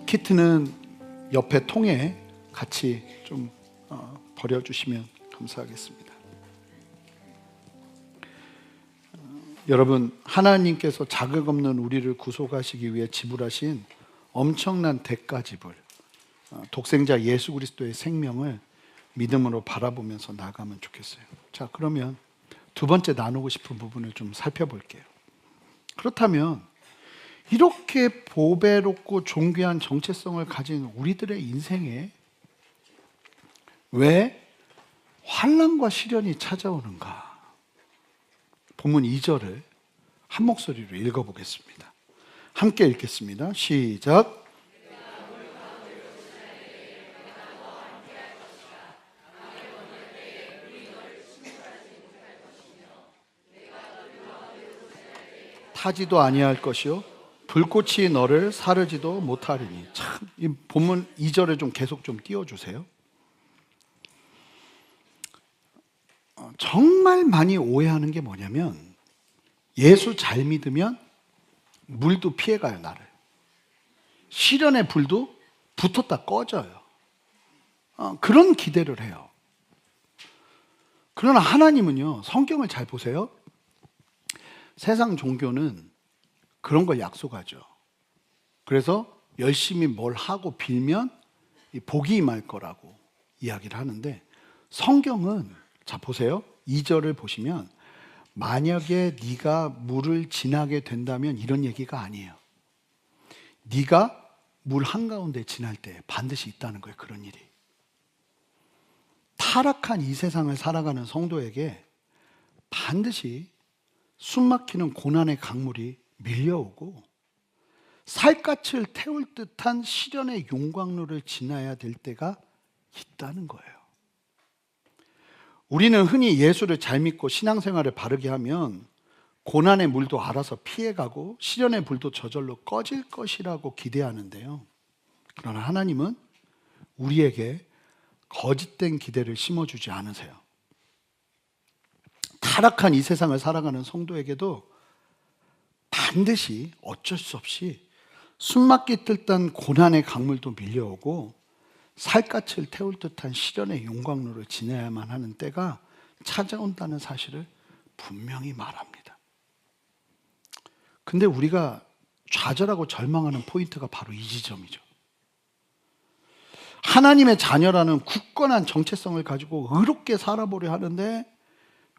키트는 옆에 통에 같이 좀 버려주시면 감사하겠습니다. 여러분, 하나님께서 자격 없는 우리를 구속하시기 위해 지불하신 엄청난 대가 지불, 독생자 예수 그리스도의 생명을 믿음으로 바라보면서 나가면 좋겠어요. 자, 그러면 두 번째 나누고 싶은 부분을 좀 살펴볼게요. 그렇다면 이렇게 보배롭고 존귀한 정체성을 가진 우리들의 인생에 왜 환난과 시련이 찾아오는가? 본문 2절을 한 목소리로 읽어보겠습니다. 함께 읽겠습니다. 시작. 타지도 아니할 것이요 불꽃이 너를 사르지도 못하리니. 참, 이 본문 2절에 좀 계속 좀 띄워주세요. 정말 많이 오해하는 게 뭐냐면, 예수 잘 믿으면 물도 피해가요, 나를. 시련의 불도 붙었다 꺼져요. 그런 기대를 해요. 그러나 하나님은요, 성경을 잘 보세요. 세상 종교는 그런 걸 약속하죠. 그래서 열심히 뭘 하고 빌면 복이 임할 거라고 이야기를 하는데, 성경은 자 보세요. 2절을 보시면 만약에 네가 물을 지나게 된다면 이런 얘기가 아니에요. 네가 물 한가운데 지날 때 반드시 있다는 거예요. 그런 일이. 타락한 이 세상을 살아가는 성도에게 반드시 숨막히는 고난의 강물이 밀려오고 살갗을 태울 듯한 시련의 용광로를 지나야 될 때가 있다는 거예요. 우리는 흔히 예수를 잘 믿고 신앙생활을 바르게 하면 고난의 물도 알아서 피해가고 시련의 불도 저절로 꺼질 것이라고 기대하는데요. 그러나 하나님은 우리에게 거짓된 기대를 심어주지 않으세요. 타락한 이 세상을 살아가는 성도에게도 반드시 어쩔 수 없이 숨막힐 듯한 고난의 강물도 밀려오고 살갗을 태울 듯한 시련의 용광로를 지나야만 하는 때가 찾아온다는 사실을 분명히 말합니다. 근데 우리가 좌절하고 절망하는 포인트가 바로 이 지점이죠. 하나님의 자녀라는 굳건한 정체성을 가지고 의롭게 살아보려 하는데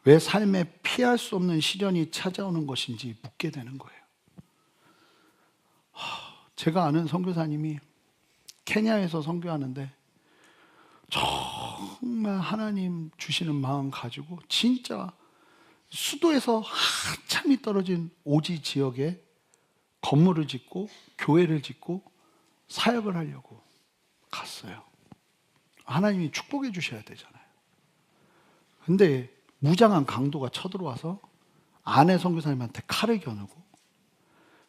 왜 삶의 피할 수 없는 시련이 찾아오는 것인지 묻게 되는 거예요. 제가 아는 선교사님이 케냐에서 선교하는데 정말 하나님 주시는 마음 가지고 진짜 수도에서 한참이 떨어진 오지 지역에 건물을 짓고 교회를 짓고 사역을 하려고 갔어요. 하나님이 축복해 주셔야 되잖아요. 근데 무장한 강도가 쳐들어와서 아내 선교사님한테 칼을 겨누고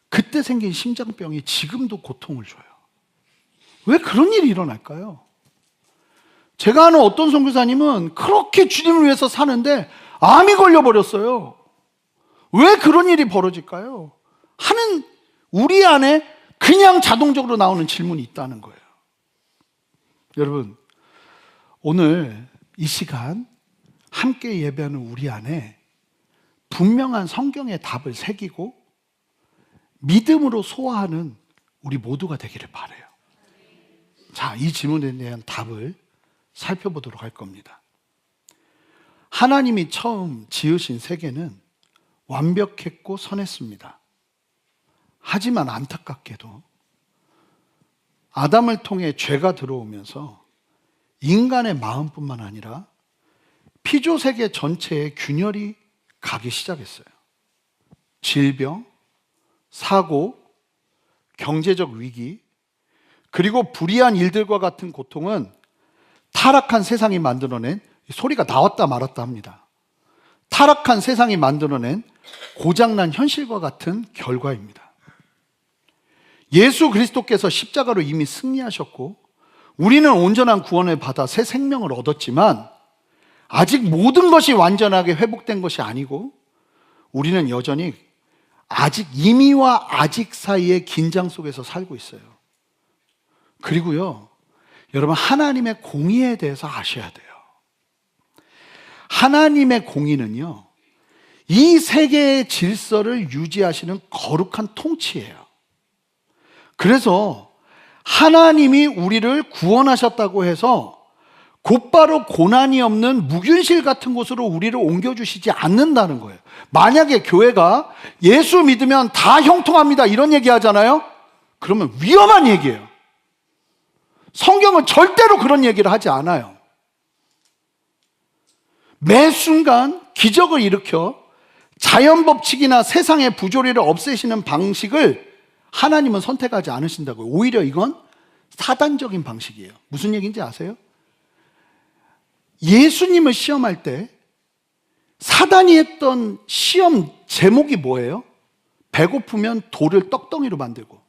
그때 생긴 심장병이 지금도 고통을 줘요. 왜 그런 일이 일어날까요? 제가 아는 어떤 선교사님은 그렇게 주님을 위해서 사는데 암이 걸려버렸어요. 왜 그런 일이 벌어질까요? 하는 우리 안에 그냥 자동적으로 나오는 질문이 있다는 거예요. 여러분, 오늘 이 시간 함께 예배하는 우리 안에 분명한 성경의 답을 새기고 믿음으로 소화하는 우리 모두가 되기를 바라요. 자, 이 질문에 대한 답을 살펴보도록 할 겁니다. 하나님이 처음 지으신 세계는 완벽했고 선했습니다. 하지만 안타깝게도 아담을 통해 죄가 들어오면서 인간의 마음뿐만 아니라 피조세계 전체에 균열이 가기 시작했어요. 질병, 사고, 경제적 위기, 그리고 불의한 일들과 같은 고통은 타락한 세상이 만들어낸, 소리가 나왔다 말았다 합니다. 타락한 세상이 만들어낸 고장난 현실과 같은 결과입니다. 예수 그리스도께서 십자가로 이미 승리하셨고 우리는 온전한 구원을 받아 새 생명을 얻었지만 아직 모든 것이 완전하게 회복된 것이 아니고 우리는 여전히 아직 이미와 아직 사이의 긴장 속에서 살고 있어요. 그리고요, 여러분, 하나님의 공의에 대해서 아셔야 돼요. 하나님의 공의는요, 이 세계의 질서를 유지하시는 거룩한 통치예요. 그래서 하나님이 우리를 구원하셨다고 해서 곧바로 고난이 없는 무균실 같은 곳으로 우리를 옮겨주시지 않는다는 거예요. 만약에 교회가 예수 믿으면 다 형통합니다 이런 얘기 하잖아요. 그러면 위험한 얘기예요. 성경은 절대로 그런 얘기를 하지 않아요. 매 순간 기적을 일으켜 자연 법칙이나 세상의 부조리를 없애시는 방식을 하나님은 선택하지 않으신다고요. 오히려 이건 사단적인 방식이에요. 무슨 얘기인지 아세요? 예수님을 시험할 때 사단이 했던 시험 제목이 뭐예요? 배고프면 돌을 떡덩이로 만들고,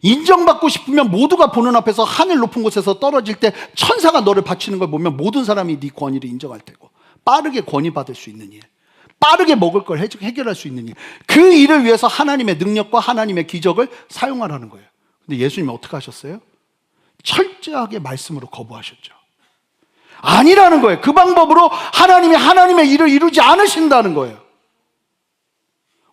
인정받고 싶으면 모두가 보는 앞에서 하늘 높은 곳에서 떨어질 때 천사가 너를 바치는 걸 보면 모든 사람이 네 권위를 인정할 테고, 빠르게 권위받을 수 있는 일, 빠르게 먹을 걸 해결할 수 있는 일, 그 일을 위해서 하나님의 능력과 하나님의 기적을 사용하라는 거예요. 근데 예수님이 어떻게 하셨어요? 철저하게 말씀으로 거부하셨죠. 아니라는 거예요. 그 방법으로 하나님이 하나님의 일을 이루지 않으신다는 거예요.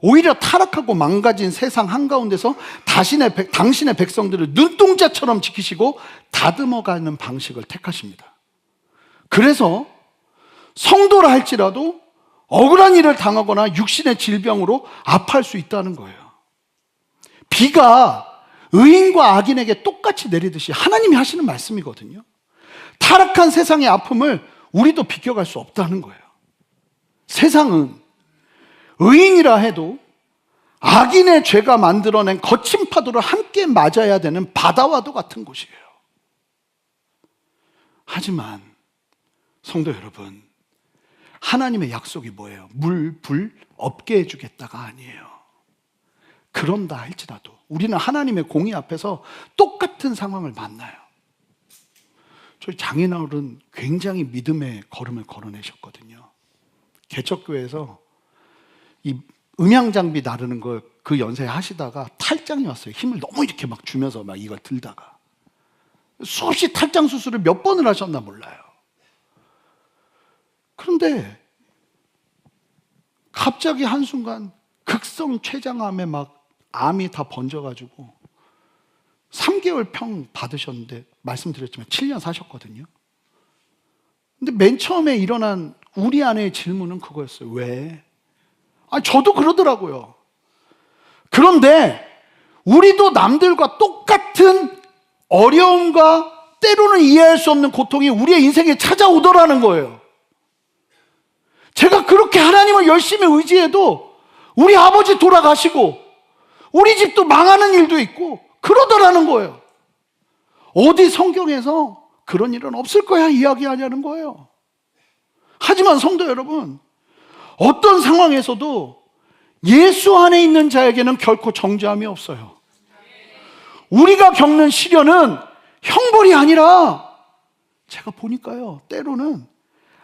오히려 타락하고 망가진 세상 한가운데서 당신의 백성들을 눈동자처럼 지키시고 다듬어가는 방식을 택하십니다. 그래서 성도라 할지라도 억울한 일을 당하거나 육신의 질병으로 아파할 수 있다는 거예요. 비가 의인과 악인에게 똑같이 내리듯이 하나님이 하시는 말씀이거든요. 타락한 세상의 아픔을 우리도 비껴갈 수 없다는 거예요. 세상은 의인이라 해도 악인의 죄가 만들어낸 거친 파도를 함께 맞아야 되는 바다와도 같은 곳이에요. 하지만 성도 여러분, 하나님의 약속이 뭐예요? 물, 불 없게 해주겠다가 아니에요. 그런다 할지라도 우리는 하나님의 공의 앞에서 똑같은 상황을 만나요. 저희 장인어른 굉장히 믿음의 걸음을 걸어내셨거든요. 개척교회에서 이 음향장비 나르는 걸 그 연세에 하시다가 탈장이 왔어요. 힘을 너무 이렇게 막 주면서 막 이걸 들다가 수없이 탈장 수술을 몇 번을 하셨나 몰라요. 그런데 갑자기 한순간 극성 췌장암에 막 암이 다 번져가지고 3개월 평 받으셨는데 말씀드렸지만 7년 사셨거든요. 근데 맨 처음에 일어난 우리 아내의 질문은 그거였어요. 왜? 저도 그러더라고요. 그런데 우리도 남들과 똑같은 어려움과 때로는 이해할 수 없는 고통이 우리의 인생에 찾아오더라는 거예요. 제가 그렇게 하나님을 열심히 의지해도 우리 아버지 돌아가시고 우리 집도 망하는 일도 있고 그러더라는 거예요. 어디 성경에서 그런 일은 없을 거야 이야기하냐는 거예요. 하지만 성도 여러분, 어떤 상황에서도 예수 안에 있는 자에게는 결코 정죄함이 없어요. 우리가 겪는 시련은 형벌이 아니라 제가 보니까요, 때로는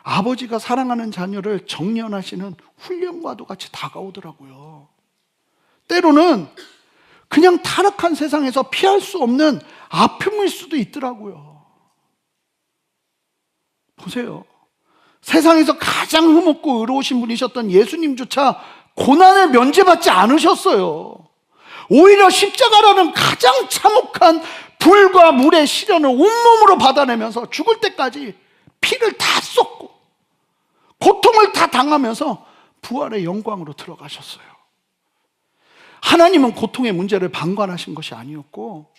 아버지가 사랑하는 자녀를 정련하시는 훈련과도 같이 다가오더라고요. 때로는 그냥 타락한 세상에서 피할 수 없는 아픔일 수도 있더라고요. 보세요. 세상에서 가장 흠없고 의로우신 분이셨던 예수님조차 고난을 면제받지 않으셨어요. 오히려 십자가라는 가장 참혹한 불과 물의 시련을 온몸으로 받아내면서 죽을 때까지 피를 다 쏟고 고통을 다 당하면서 부활의 영광으로 들어가셨어요. 하나님은 고통의 문제를 방관하신 것이 아니었고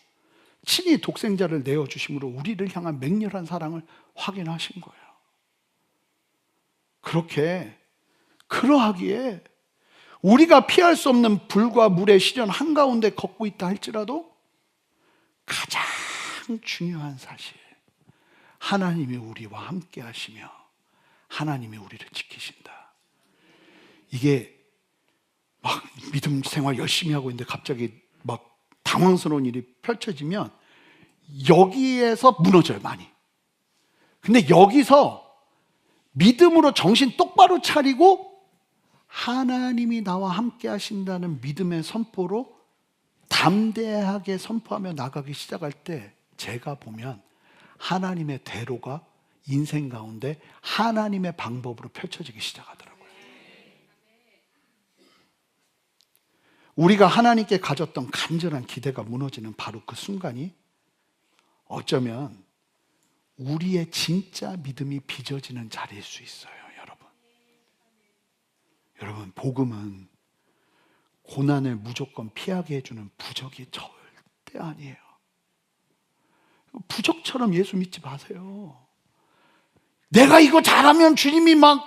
친히 독생자를 내어주심으로 우리를 향한 맹렬한 사랑을 확인하신 거예요. 그러하기에 우리가 피할 수 없는 불과 물의 시련 한가운데 걷고 있다 할지라도 가장 중요한 사실, 하나님이 우리와 함께 하시며 하나님이 우리를 지키신다. 이게 막 믿음 생활 열심히 하고 있는데 갑자기 막 당황스러운 일이 펼쳐지면 여기에서 무너져요, 많이. 근데 여기서 믿음으로 정신 똑바로 차리고 하나님이 나와 함께 하신다는 믿음의 선포로 담대하게 선포하며 나가기 시작할 때 제가 보면 하나님의 대로가 인생 가운데 하나님의 방법으로 펼쳐지기 시작하더라고요. 우리가 하나님께 가졌던 간절한 기대가 무너지는 바로 그 순간이 어쩌면 우리의 진짜 믿음이 빚어지는 자리일 수 있어요, 여러분. 여러분, 복음은 고난을 무조건 피하게 해주는 부적이 절대 아니에요. 부적처럼 예수 믿지 마세요. 내가 이거 잘하면 주님이 막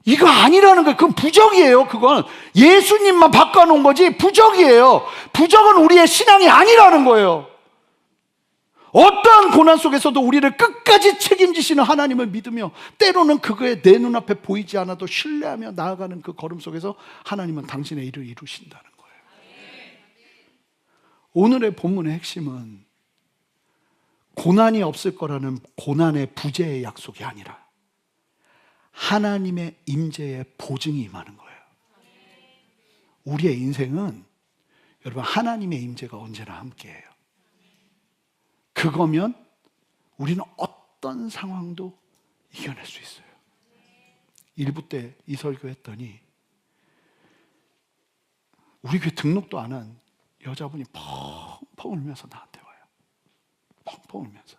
이거 아니라는 거예요. 그건 부적이에요. 그건 예수님만 바꿔놓은 거지 부적이에요. 부적은 우리의 신앙이 아니라는 거예요. 어떠한 고난 속에서도 우리를 끝까지 책임지시는 하나님을 믿으며 때로는 그거에 내 눈앞에 보이지 않아도 신뢰하며 나아가는 그 걸음 속에서 하나님은 당신의 일을 이루신다는 거예요. 오늘의 본문의 핵심은 고난이 없을 거라는 고난의 부재의 약속이 아니라 하나님의 임재의 보증이 임하는 거예요. 우리의 인생은 여러분 하나님의 임재가 언제나 함께해요. 그거면 우리는 어떤 상황도 이겨낼 수 있어요. 일부 때 이 설교 했더니 우리 교회 등록도 안 한 여자분이 펑펑 울면서 나한테 와요. 펑펑 울면서.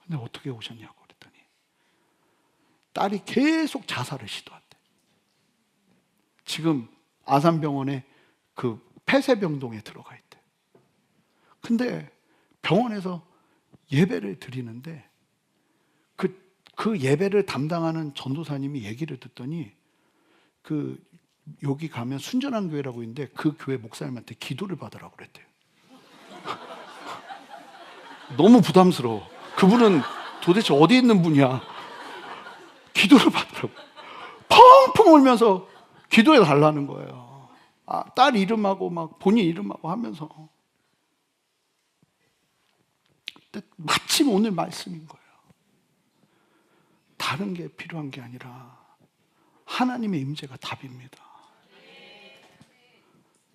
근데 어떻게 오셨냐고 그랬더니 딸이 계속 자살을 시도한대. 지금 아산병원에 그 폐쇄병동에 들어가 있대. 근데 병원에서 예배를 드리는데 그 예배를 담당하는 전도사님이 얘기를 듣더니 여기 가면 순전한 교회라고 있는데 그 교회 목사님한테 기도를 받으라고 그랬대요. 너무 부담스러워. 그분은 도대체 어디 있는 분이야. 기도를 받으라고. 펑펑 울면서 기도해 달라는 거예요. 딸 이름하고 막 본인 이름하고 하면서. 마침 오늘 말씀인 거예요. 다른 게 필요한 게 아니라 하나님의 임재가 답입니다.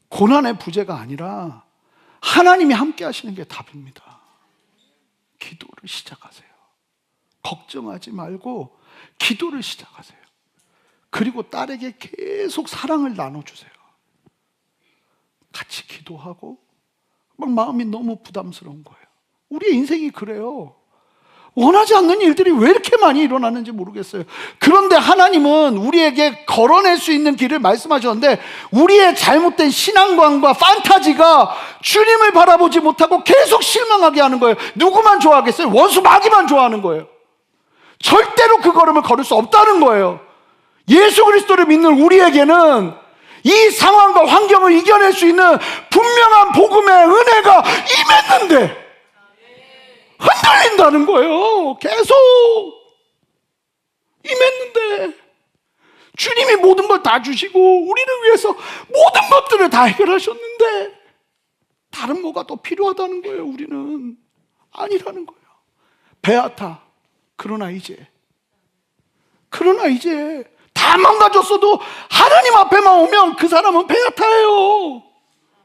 고난의 부재가 아니라 하나님이 함께 하시는 게 답입니다. 기도를 시작하세요. 걱정하지 말고 기도를 시작하세요. 그리고 딸에게 계속 사랑을 나눠주세요. 같이 기도하고 막 마음이 너무 부담스러운 거예요. 우리의 인생이 그래요. 원하지 않는 일들이 왜 이렇게 많이 일어나는지 모르겠어요. 그런데 하나님은 우리에게 걸어낼 수 있는 길을 말씀하셨는데, 우리의 잘못된 신앙관과 판타지가 주님을 바라보지 못하고 계속 실망하게 하는 거예요. 누구만 좋아하겠어요? 원수 마귀만 좋아하는 거예요. 절대로 그 걸음을 걸을 수 없다는 거예요. 예수 그리스도를 믿는 우리에게는 이 상황과 환경을 이겨낼 수 있는 분명한 복음의 은혜가 임했는데 흔들린다는 거예요. 계속 임했는데, 주님이 모든 걸 다 주시고 우리를 위해서 모든 것들을 다 해결하셨는데 다른 뭐가 더 필요하다는 거예요. 우리는 아니라는 거예요. 베아타. 그러나 이제 다 망가졌어도 하나님 앞에만 오면 그 사람은 베아타예요.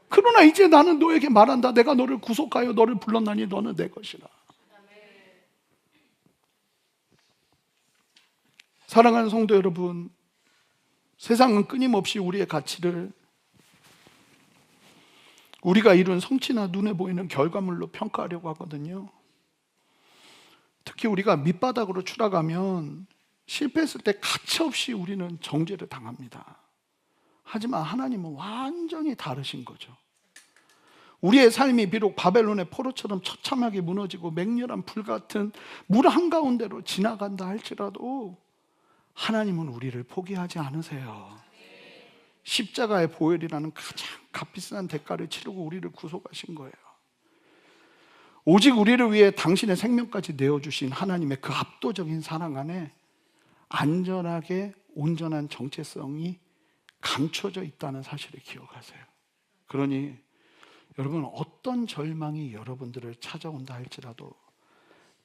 그러나 이제 나는 너에게 말한다. 내가 너를 구속하여 너를 불렀나니 너는 내 것이라. 사랑하는 성도 여러분, 세상은 끊임없이 우리의 가치를 우리가 이룬 성취나 눈에 보이는 결과물로 평가하려고 하거든요. 특히 우리가 밑바닥으로 추락하면 실패했을 때 가차없이 우리는 정죄를 당합니다. 하지만 하나님은 완전히 다르신 거죠. 우리의 삶이 비록 바벨론의 포로처럼 처참하게 무너지고 맹렬한 불같은 물 한가운데로 지나간다 할지라도 하나님은 우리를 포기하지 않으세요. 십자가의 보혈이라는 가장 값비싼 대가를 치르고 우리를 구속하신 거예요. 오직 우리를 위해 당신의 생명까지 내어주신 하나님의 그 압도적인 사랑 안에 안전하게 온전한 정체성이 감춰져 있다는 사실을 기억하세요. 그러니 여러분, 어떤 절망이 여러분들을 찾아온다 할지라도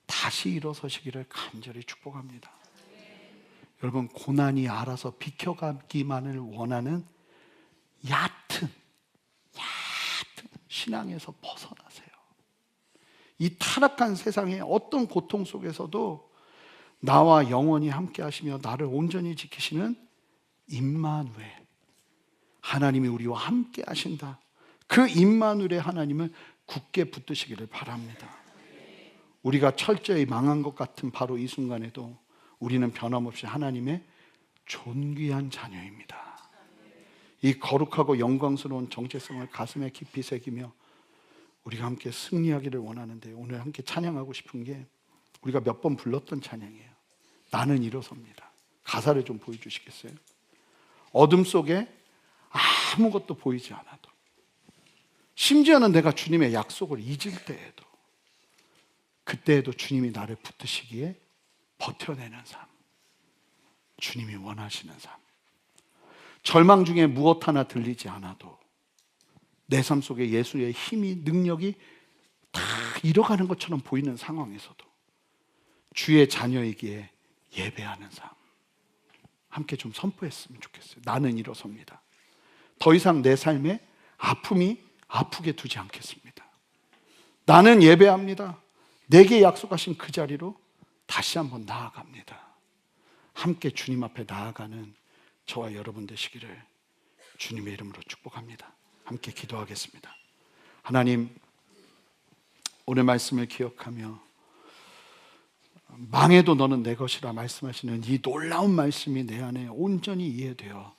다시 일어서시기를 간절히 축복합니다. 여러분, 고난이 알아서 비켜가기만을 원하는 얕은 신앙에서 벗어나세요. 이 타락한 세상의 어떤 고통 속에서도 나와 영원히 함께 하시며 나를 온전히 지키시는 임마누엘, 하나님이 우리와 함께 하신다. 그 임마누엘의 하나님을 굳게 붙드시기를 바랍니다. 우리가 철저히 망한 것 같은 바로 이 순간에도 우리는 변함없이 하나님의 존귀한 자녀입니다. 이 거룩하고 영광스러운 정체성을 가슴에 깊이 새기며 우리가 함께 승리하기를 원하는데, 오늘 함께 찬양하고 싶은 게 우리가 몇 번 불렀던 찬양이에요. 나는 일어섭니다. 가사를 좀 보여주시겠어요? 어둠 속에 아무것도 보이지 않아도, 심지어는 내가 주님의 약속을 잊을 때에도, 그때에도 주님이 나를 붙드시기에 버텨내는 삶, 주님이 원하시는 삶. 절망 중에 무엇 하나 들리지 않아도 내 삶 속에 예수의 힘이, 능력이 다 잃어가는 것처럼 보이는 상황에서도 주의 자녀이기에 예배하는 삶, 함께 좀 선포했으면 좋겠어요. 나는 일어섭니다. 더 이상 내 삶에 아픔이 아프게 두지 않겠습니다. 나는 예배합니다. 내게 약속하신 그 자리로 다시 한번 나아갑니다. 함께 주님 앞에 나아가는 저와 여러분 되시기를 주님의 이름으로 축복합니다. 함께 기도하겠습니다. 하나님, 오늘 말씀을 기억하며 망해도 너는 내 것이라 말씀하시는 이 놀라운 말씀이 내 안에 온전히 이해되어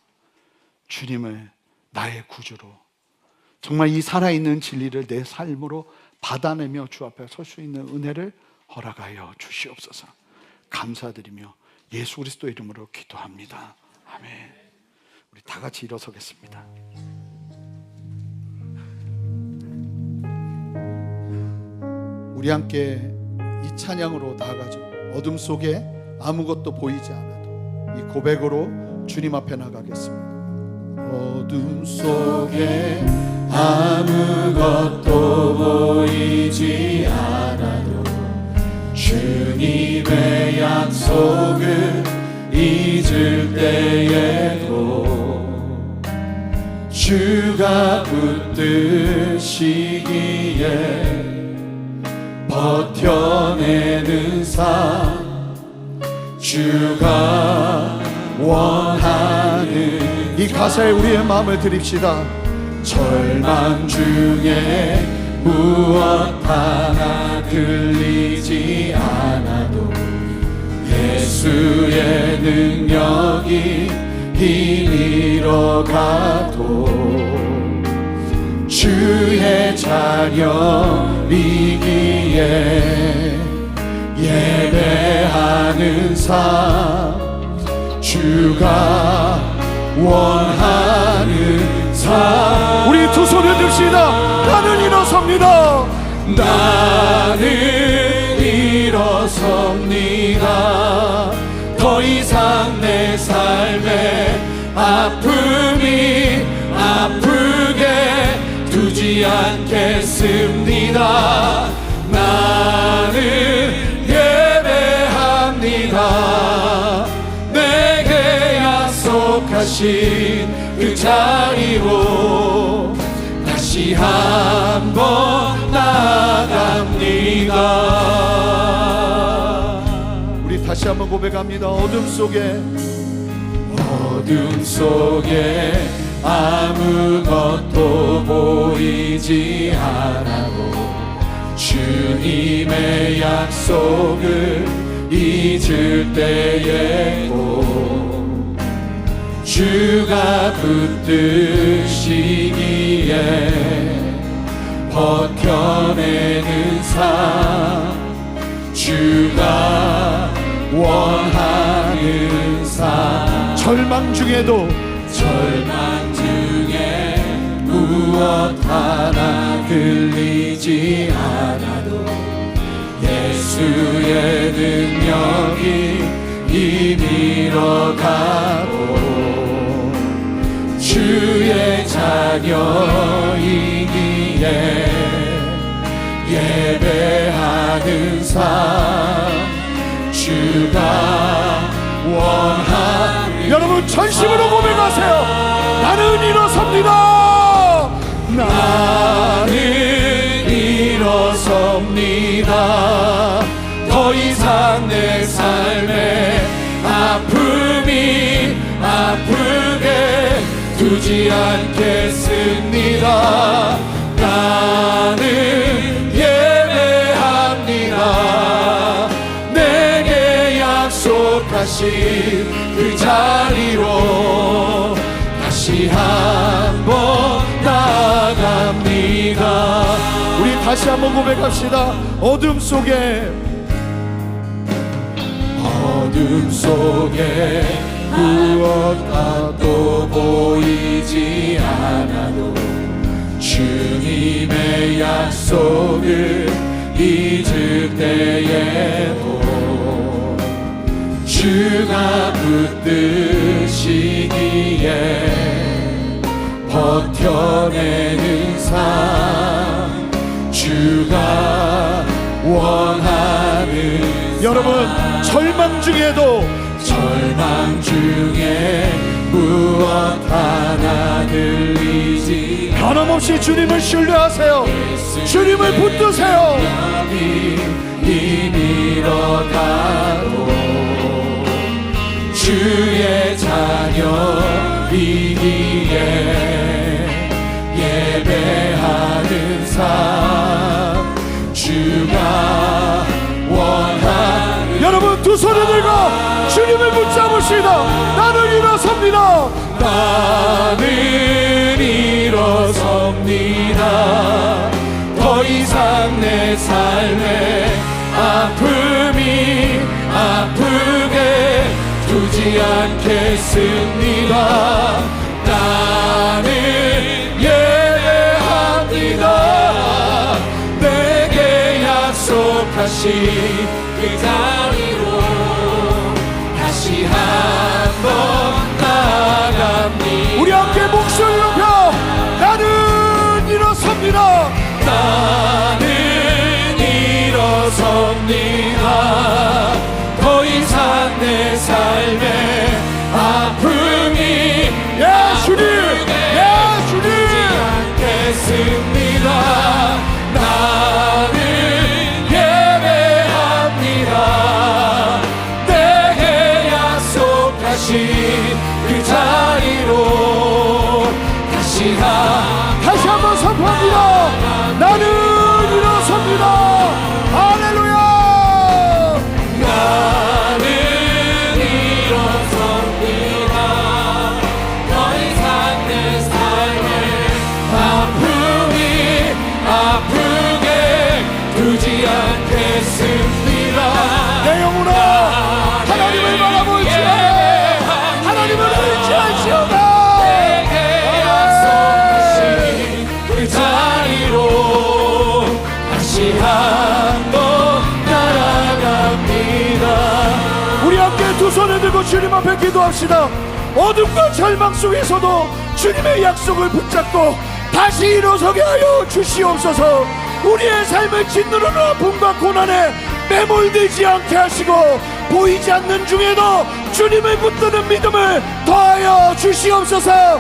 주님을 나의 구주로, 정말 이 살아있는 진리를 내 삶으로 받아내며 주 앞에 설 수 있는 은혜를 허락하여 주시옵소서. 감사드리며 예수 그리스도 이름으로 기도합니다. 아멘. 우리 다 같이 일어서겠습니다. 우리 함께 이 찬양으로 나아가죠. 어둠 속에 아무것도 보이지 않아도, 이 고백으로 주님 앞에 나가겠습니다. 어둠 속에 아무것도 보이지 않아도 주님의 약속을 잊을 때에도 주가 붙드시기에 버텨내는 삶, 주가 원하는 이 가사에 우리의 마음을 드립시다. 절망 중에 무엇 하나 들리지 않아
예수의 능력이 힘이러 가도 주의 자녀이기에 예배하는 삶 주가 원하는 삶.
우리 두 손을 듭시다. 나는 일어섭니다.
나는 일어섭니다. 더 이상 내 삶에 아픔이 아프게 두지 않겠습니다. 나는 예배합니다. 내게 약속하신 그 자리로 다시 한번 나아갑니다.
우리 다시 한번 고백합니다. 어둠 속에
아무것도 보이지 않아도 주님의 약속을 잊을 때에도 주가 붙드시기에 버텨내는 삶 주가 원하는 삶.
절망 중에도
무엇 하나 들리지 않아도 예수의 능력이 힘이러 가도 주의 자녀이기에 예배하는 삶 주가 원하는.
여러분 전심으로 고백하세요. 나는 일어섭니다.
나는 일어섭니다. 더 이상 내 삶에 아픔이 아프게 두지 않겠습니다. 나는 예배합니다. 내게 약속하신 그 자리로 다시 한번 나아갑니다.
우리 다시 한번 고백합시다. 어둠 속에
무엇도 보이지 않아도 주님의 약속을 잊을 때에도 주가 붙드시기에 버텨내는 삶 주가 원하는.
여러분 절망 중에
무엇 하나 들리지
변함없이 주님을 신뢰하세요. 주님을 붙드세요.
힘이러 가도 주의 자녀이기에 예배하는 삶 주가 원하는.
여러분 두 손을 들고 주님을 붙잡으시다. 나는 일어섭니다.
나는 일어섭니다. 더 이상 내 삶에 아픔이 아프게 두지 않겠습니다. 나는 예배합니다. 내게 약속하신 그 자리로 다시 한번 나아갑니다.
우리 함께 목소리 높여 나는 일어섭니다.
나는 일어섭니다. 더 이상 내 삶에 아픔이 두지 않겠습니다. 나는 예배합니다. 내게 약속하신 그 자리로
함께 두 손을 들고 주님 앞에 기도합시다. 어둠과 절망 속에서도 주님의 약속을 붙잡고 다시 일어서게 하여 주시옵소서. 우리의 삶을 짓누르는 아픔과 고난에 매몰되지 않게 하시고 보이지 않는 중에도 주님을 붙드는 믿음을 더하여 주시옵소서.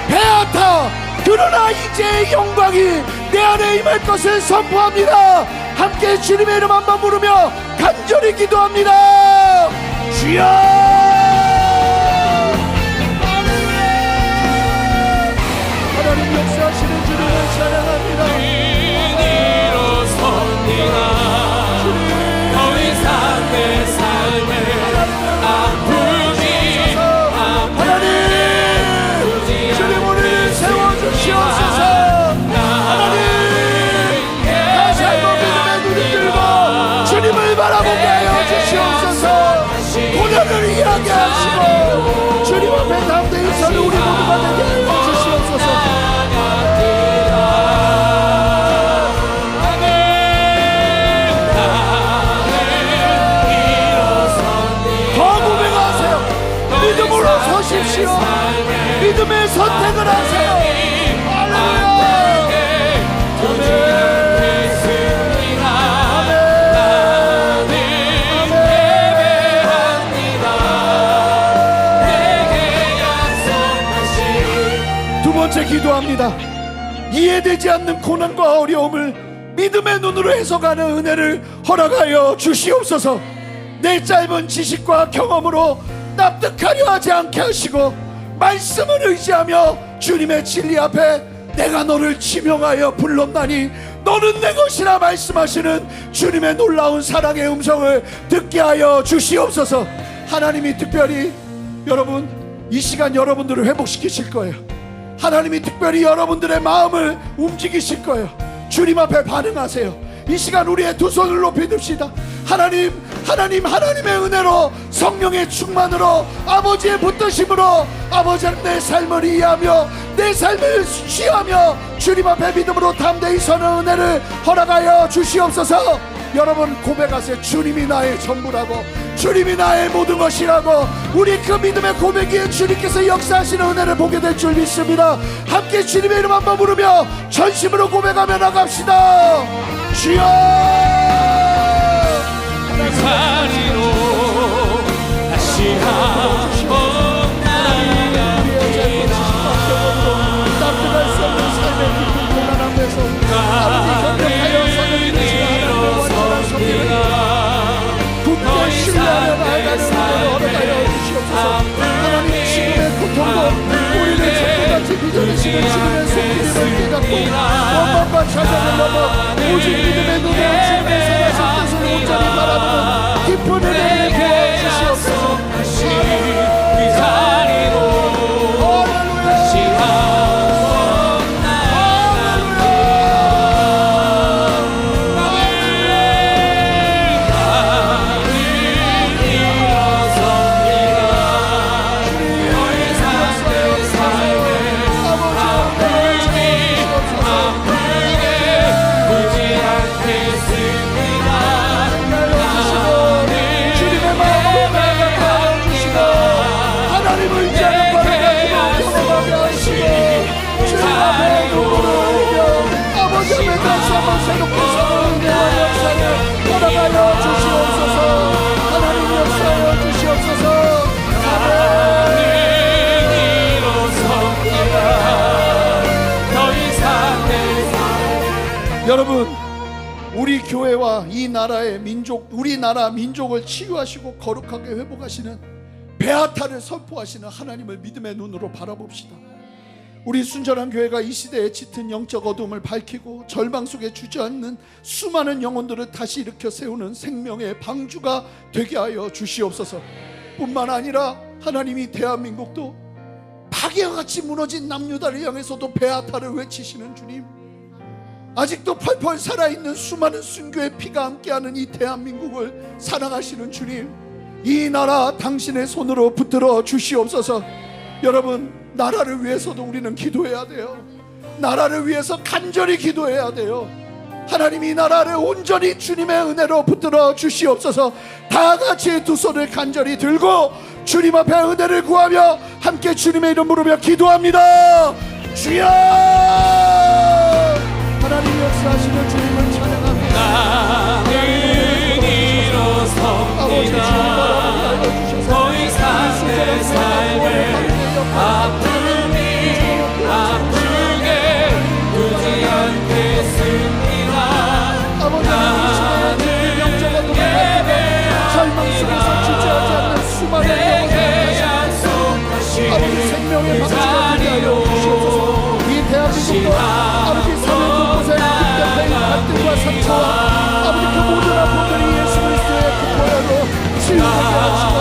베아타, 그러나 이제 영광이 내 안에 임할 것을 선포합니다. 함께 주님의 이름 한번 부르며 간절히 기도합니다. 주여, 하나님 역사하시는 주님을 찬양합니다.
일어섭니다. 더 이상 내 삶에 아픔이
하나님, 주님 우리를 세워주시옵소서. 하나님, 다시 한번 믿음의 눈을 들고 주님을 바라보게 하여 주시옵소서. 고난을 이야기하시고 주님 앞에 담대히 서는 우리 모두가 되게 하여 주시옵소서. 믿음으로 서십시오. 믿음의 선택을 하세요. 할렐루야. 두 번째 기도합니다. 이해되지 않는 고난과 어려움을 믿음의 눈으로 해석하는 은혜를 허락하여 주시옵소서. 내 짧은 지식과 경험으로 납득하려 하지 않게 하시고 말씀을 의지하며 주님의 진리 앞에 내가 너를 지명하여 불렀나니 너는 내 것이라 말씀하시는 주님의 놀라운 사랑의 음성을 듣게 하여 주시옵소서. 하나님이 특별히 여러분 이 시간 여러분들을 회복시키실 거예요. 하나님이 특별히 여러분들의 마음을 움직이실 거예요. 주님 앞에 반응하세요. 이 시간 우리의 두 손을 높이 듭시다. 하나님의 은혜로 성령의 충만으로 아버지의 붙드심으로 아버지는 내 삶을 이해하며 내 삶을 취하며 주님 앞에 믿음으로 담대히 서는 은혜를 허락하여 주시옵소서. 여러분 고백하세요. 주님이 나의 전부라고, 주님이 나의 모든 것이라고. 우리 그 믿음의 고백에 주님께서 역사하시는 은혜를 보게 될 줄 믿습니다. 함께 주님의 이름 한번 부르며 전심으로 고백하며 나갑시다. 주여,
그 자리로 다시 한번 나갑니다.
납득할 수 없는 삶의 깊은 고난 앞에서 아버지 견뎌하여 서는 이시가 하나님의 완전한 성령을 굳게 신뢰하며 나아가는 은혜를 허락하여 주시옵소서. 하나님 지금의 고통도 우리를 전부같이 빚어주시는 주님의 손길을 깨닫고 원망과 좌절을 넘어 오직 믿음의 눈으로 주님의 선하신 뜻을 온전히 바라보는 깊은 은혜를 부어주시옵소서.
그 자리로 다시 한번 나갑니다.
여러분, 우리 교회와 이 나라의 민족, 우리나라 민족을 치유하시고 거룩하게 회복하시는 베아타를 선포하시는 하나님을 믿음의 눈으로 바라봅시다. 우리 순전한 교회가 이 시대에 짙은 영적 어둠을 밝히고 절망 속에 주저앉는 수많은 영혼들을 다시 일으켜 세우는 생명의 방주가 되게 하여 주시옵소서. 뿐만 아니라 하나님이 대한민국도 파괴와 같이 무너진 남유다를 향해서도 베아타를 외치시는 주님, 아직도 펄펄 살아있는 수많은 순교의 피가 함께하는 이 대한민국을 사랑하시는 주님, 이 나라 당신의 손으로 붙들어 주시옵소서. 여러분, 나라를 위해서도 우리는 기도해야 돼요. 나라를 위해서 간절히 기도해야 돼요. 하나님 이 나라를 온전히 주님의 은혜로 붙들어 주시옵소서. 다 같이 두 손을 간절히 들고 주님 앞에 은혜를 구하며 함께 주님의 이름 부르며 기도합니다. 주여, 하나님 역사하시는 주님을 찬양합니다.
나는 일어섭니다. 더 이상 내 삶을 아픔이 아프게 두지 않겠습니다. 나는 예배합니다.
절망 속에서 주저하지 않는 수많은
내게 약속하신
아버지 생명의 방식을 위하여 주시옵소서. 이 대한민국도 아버지 사회 곳곳에 급격한 갈등과 상처와 아버지 그 모든 아픔들이 예수 그리스도의 그 보혈로 치유하게 하시고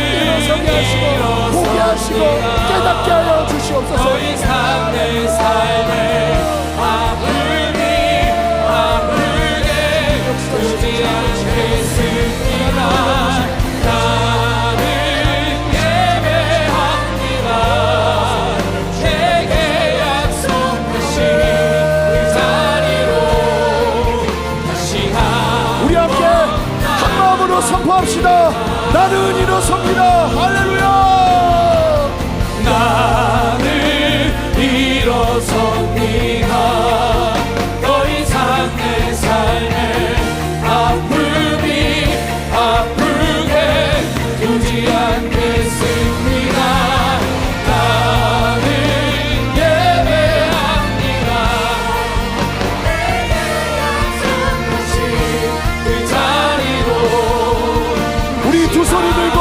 일어서게 하시고 보게 하시고 깨닫게 하여 주시옵소서.
더 이상 내 삶에 아픔이 아프게 두지 않겠습니다. 나는 예배합니다. 내게 약속하신 그 자리로 다시
우리 함께 한 마음으로 선포합시다. 나는 일어섭니다. 할렐루야.
나는 일어섭니다. 더 이상 내 삶에 아픔이 아프게 두지 않겠습니다. 나는 예배합니다. 내게 약속하신 그 자리로
우리 두 소리 들고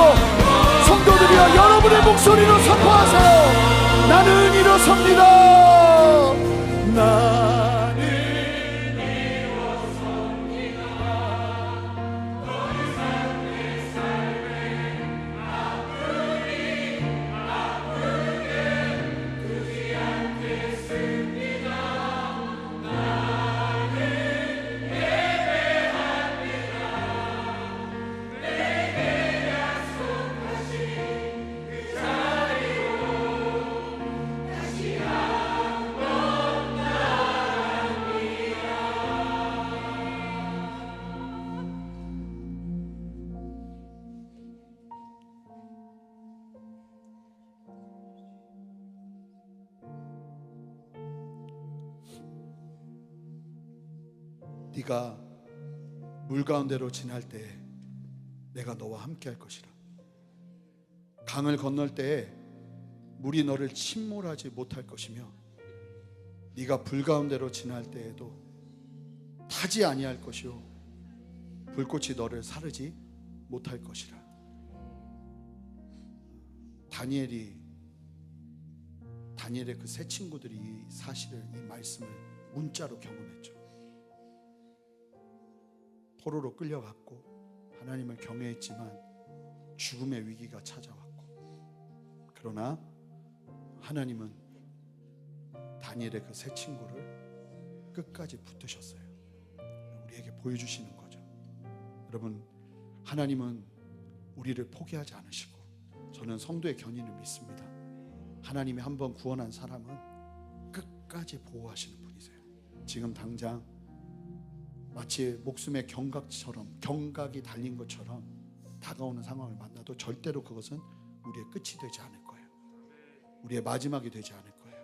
성도들이여 여러분의 목소리로 선포하세요. 나는 일어섭니다. 나는 네가 물 가운데로 지날 때에 내가 너와 함께 할 것이라. 강을 건널 때에 물이 너를 침몰하지 못할 것이며 네가 불 가운데로 지날 때에도 타지 아니할 것이요 불꽃이 너를 사르지 못할 것이라. 다니엘의 그 세 친구들이 이 사실을, 이 말씀을 문자로 경험했죠. 포로로 끌려갔고 하나님을 경외했지만 죽음의 위기가 찾아왔고, 그러나 하나님은 다니엘의 그 세 친구를 끝까지 붙드셨어요. 우리에게 보여주시는 거죠. 여러분, 하나님은 우리를 포기하지 않으시고, 저는 성도의 견인을 믿습니다. 하나님이 한번 구원한 사람은 끝까지 보호하시는 분이세요. 지금 당장 마치 목숨의 경각이 달린 것처럼 다가오는 상황을 만나도 절대로 그것은 우리의 끝이 되지 않을 거예요. 우리의 마지막이 되지 않을 거예요.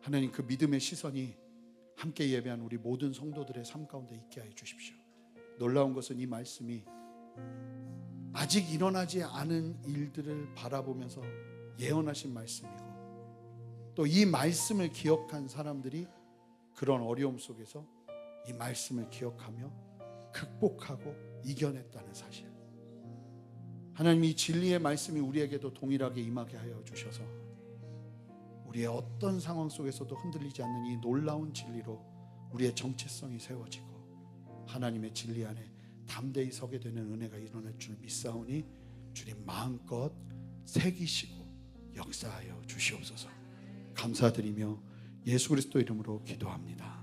하나님 그 믿음의 시선이 함께 예배한 우리 모든 성도들의 삶 가운데 있게 하여 주십시오. 놀라운 것은 이 말씀이 아직 일어나지 않은 일들을 바라보면서 예언하신 말씀이고, 또 이 말씀을 기억한 사람들이 그런 어려움 속에서 이 말씀을 기억하며 극복하고 이겨냈다는 사실. 하나님 이 진리의 말씀이 우리에게도 동일하게 임하게 하여 주셔서 우리의 어떤 상황 속에서도 흔들리지 않는 이 놀라운 진리로 우리의 정체성이 세워지고 하나님의 진리 안에 담대히 서게 되는 은혜가 일어날 줄 믿사오니 주님 마음껏 새기시고 역사하여 주시옵소서. 감사드리며 예수 그리스도 이름으로 기도합니다.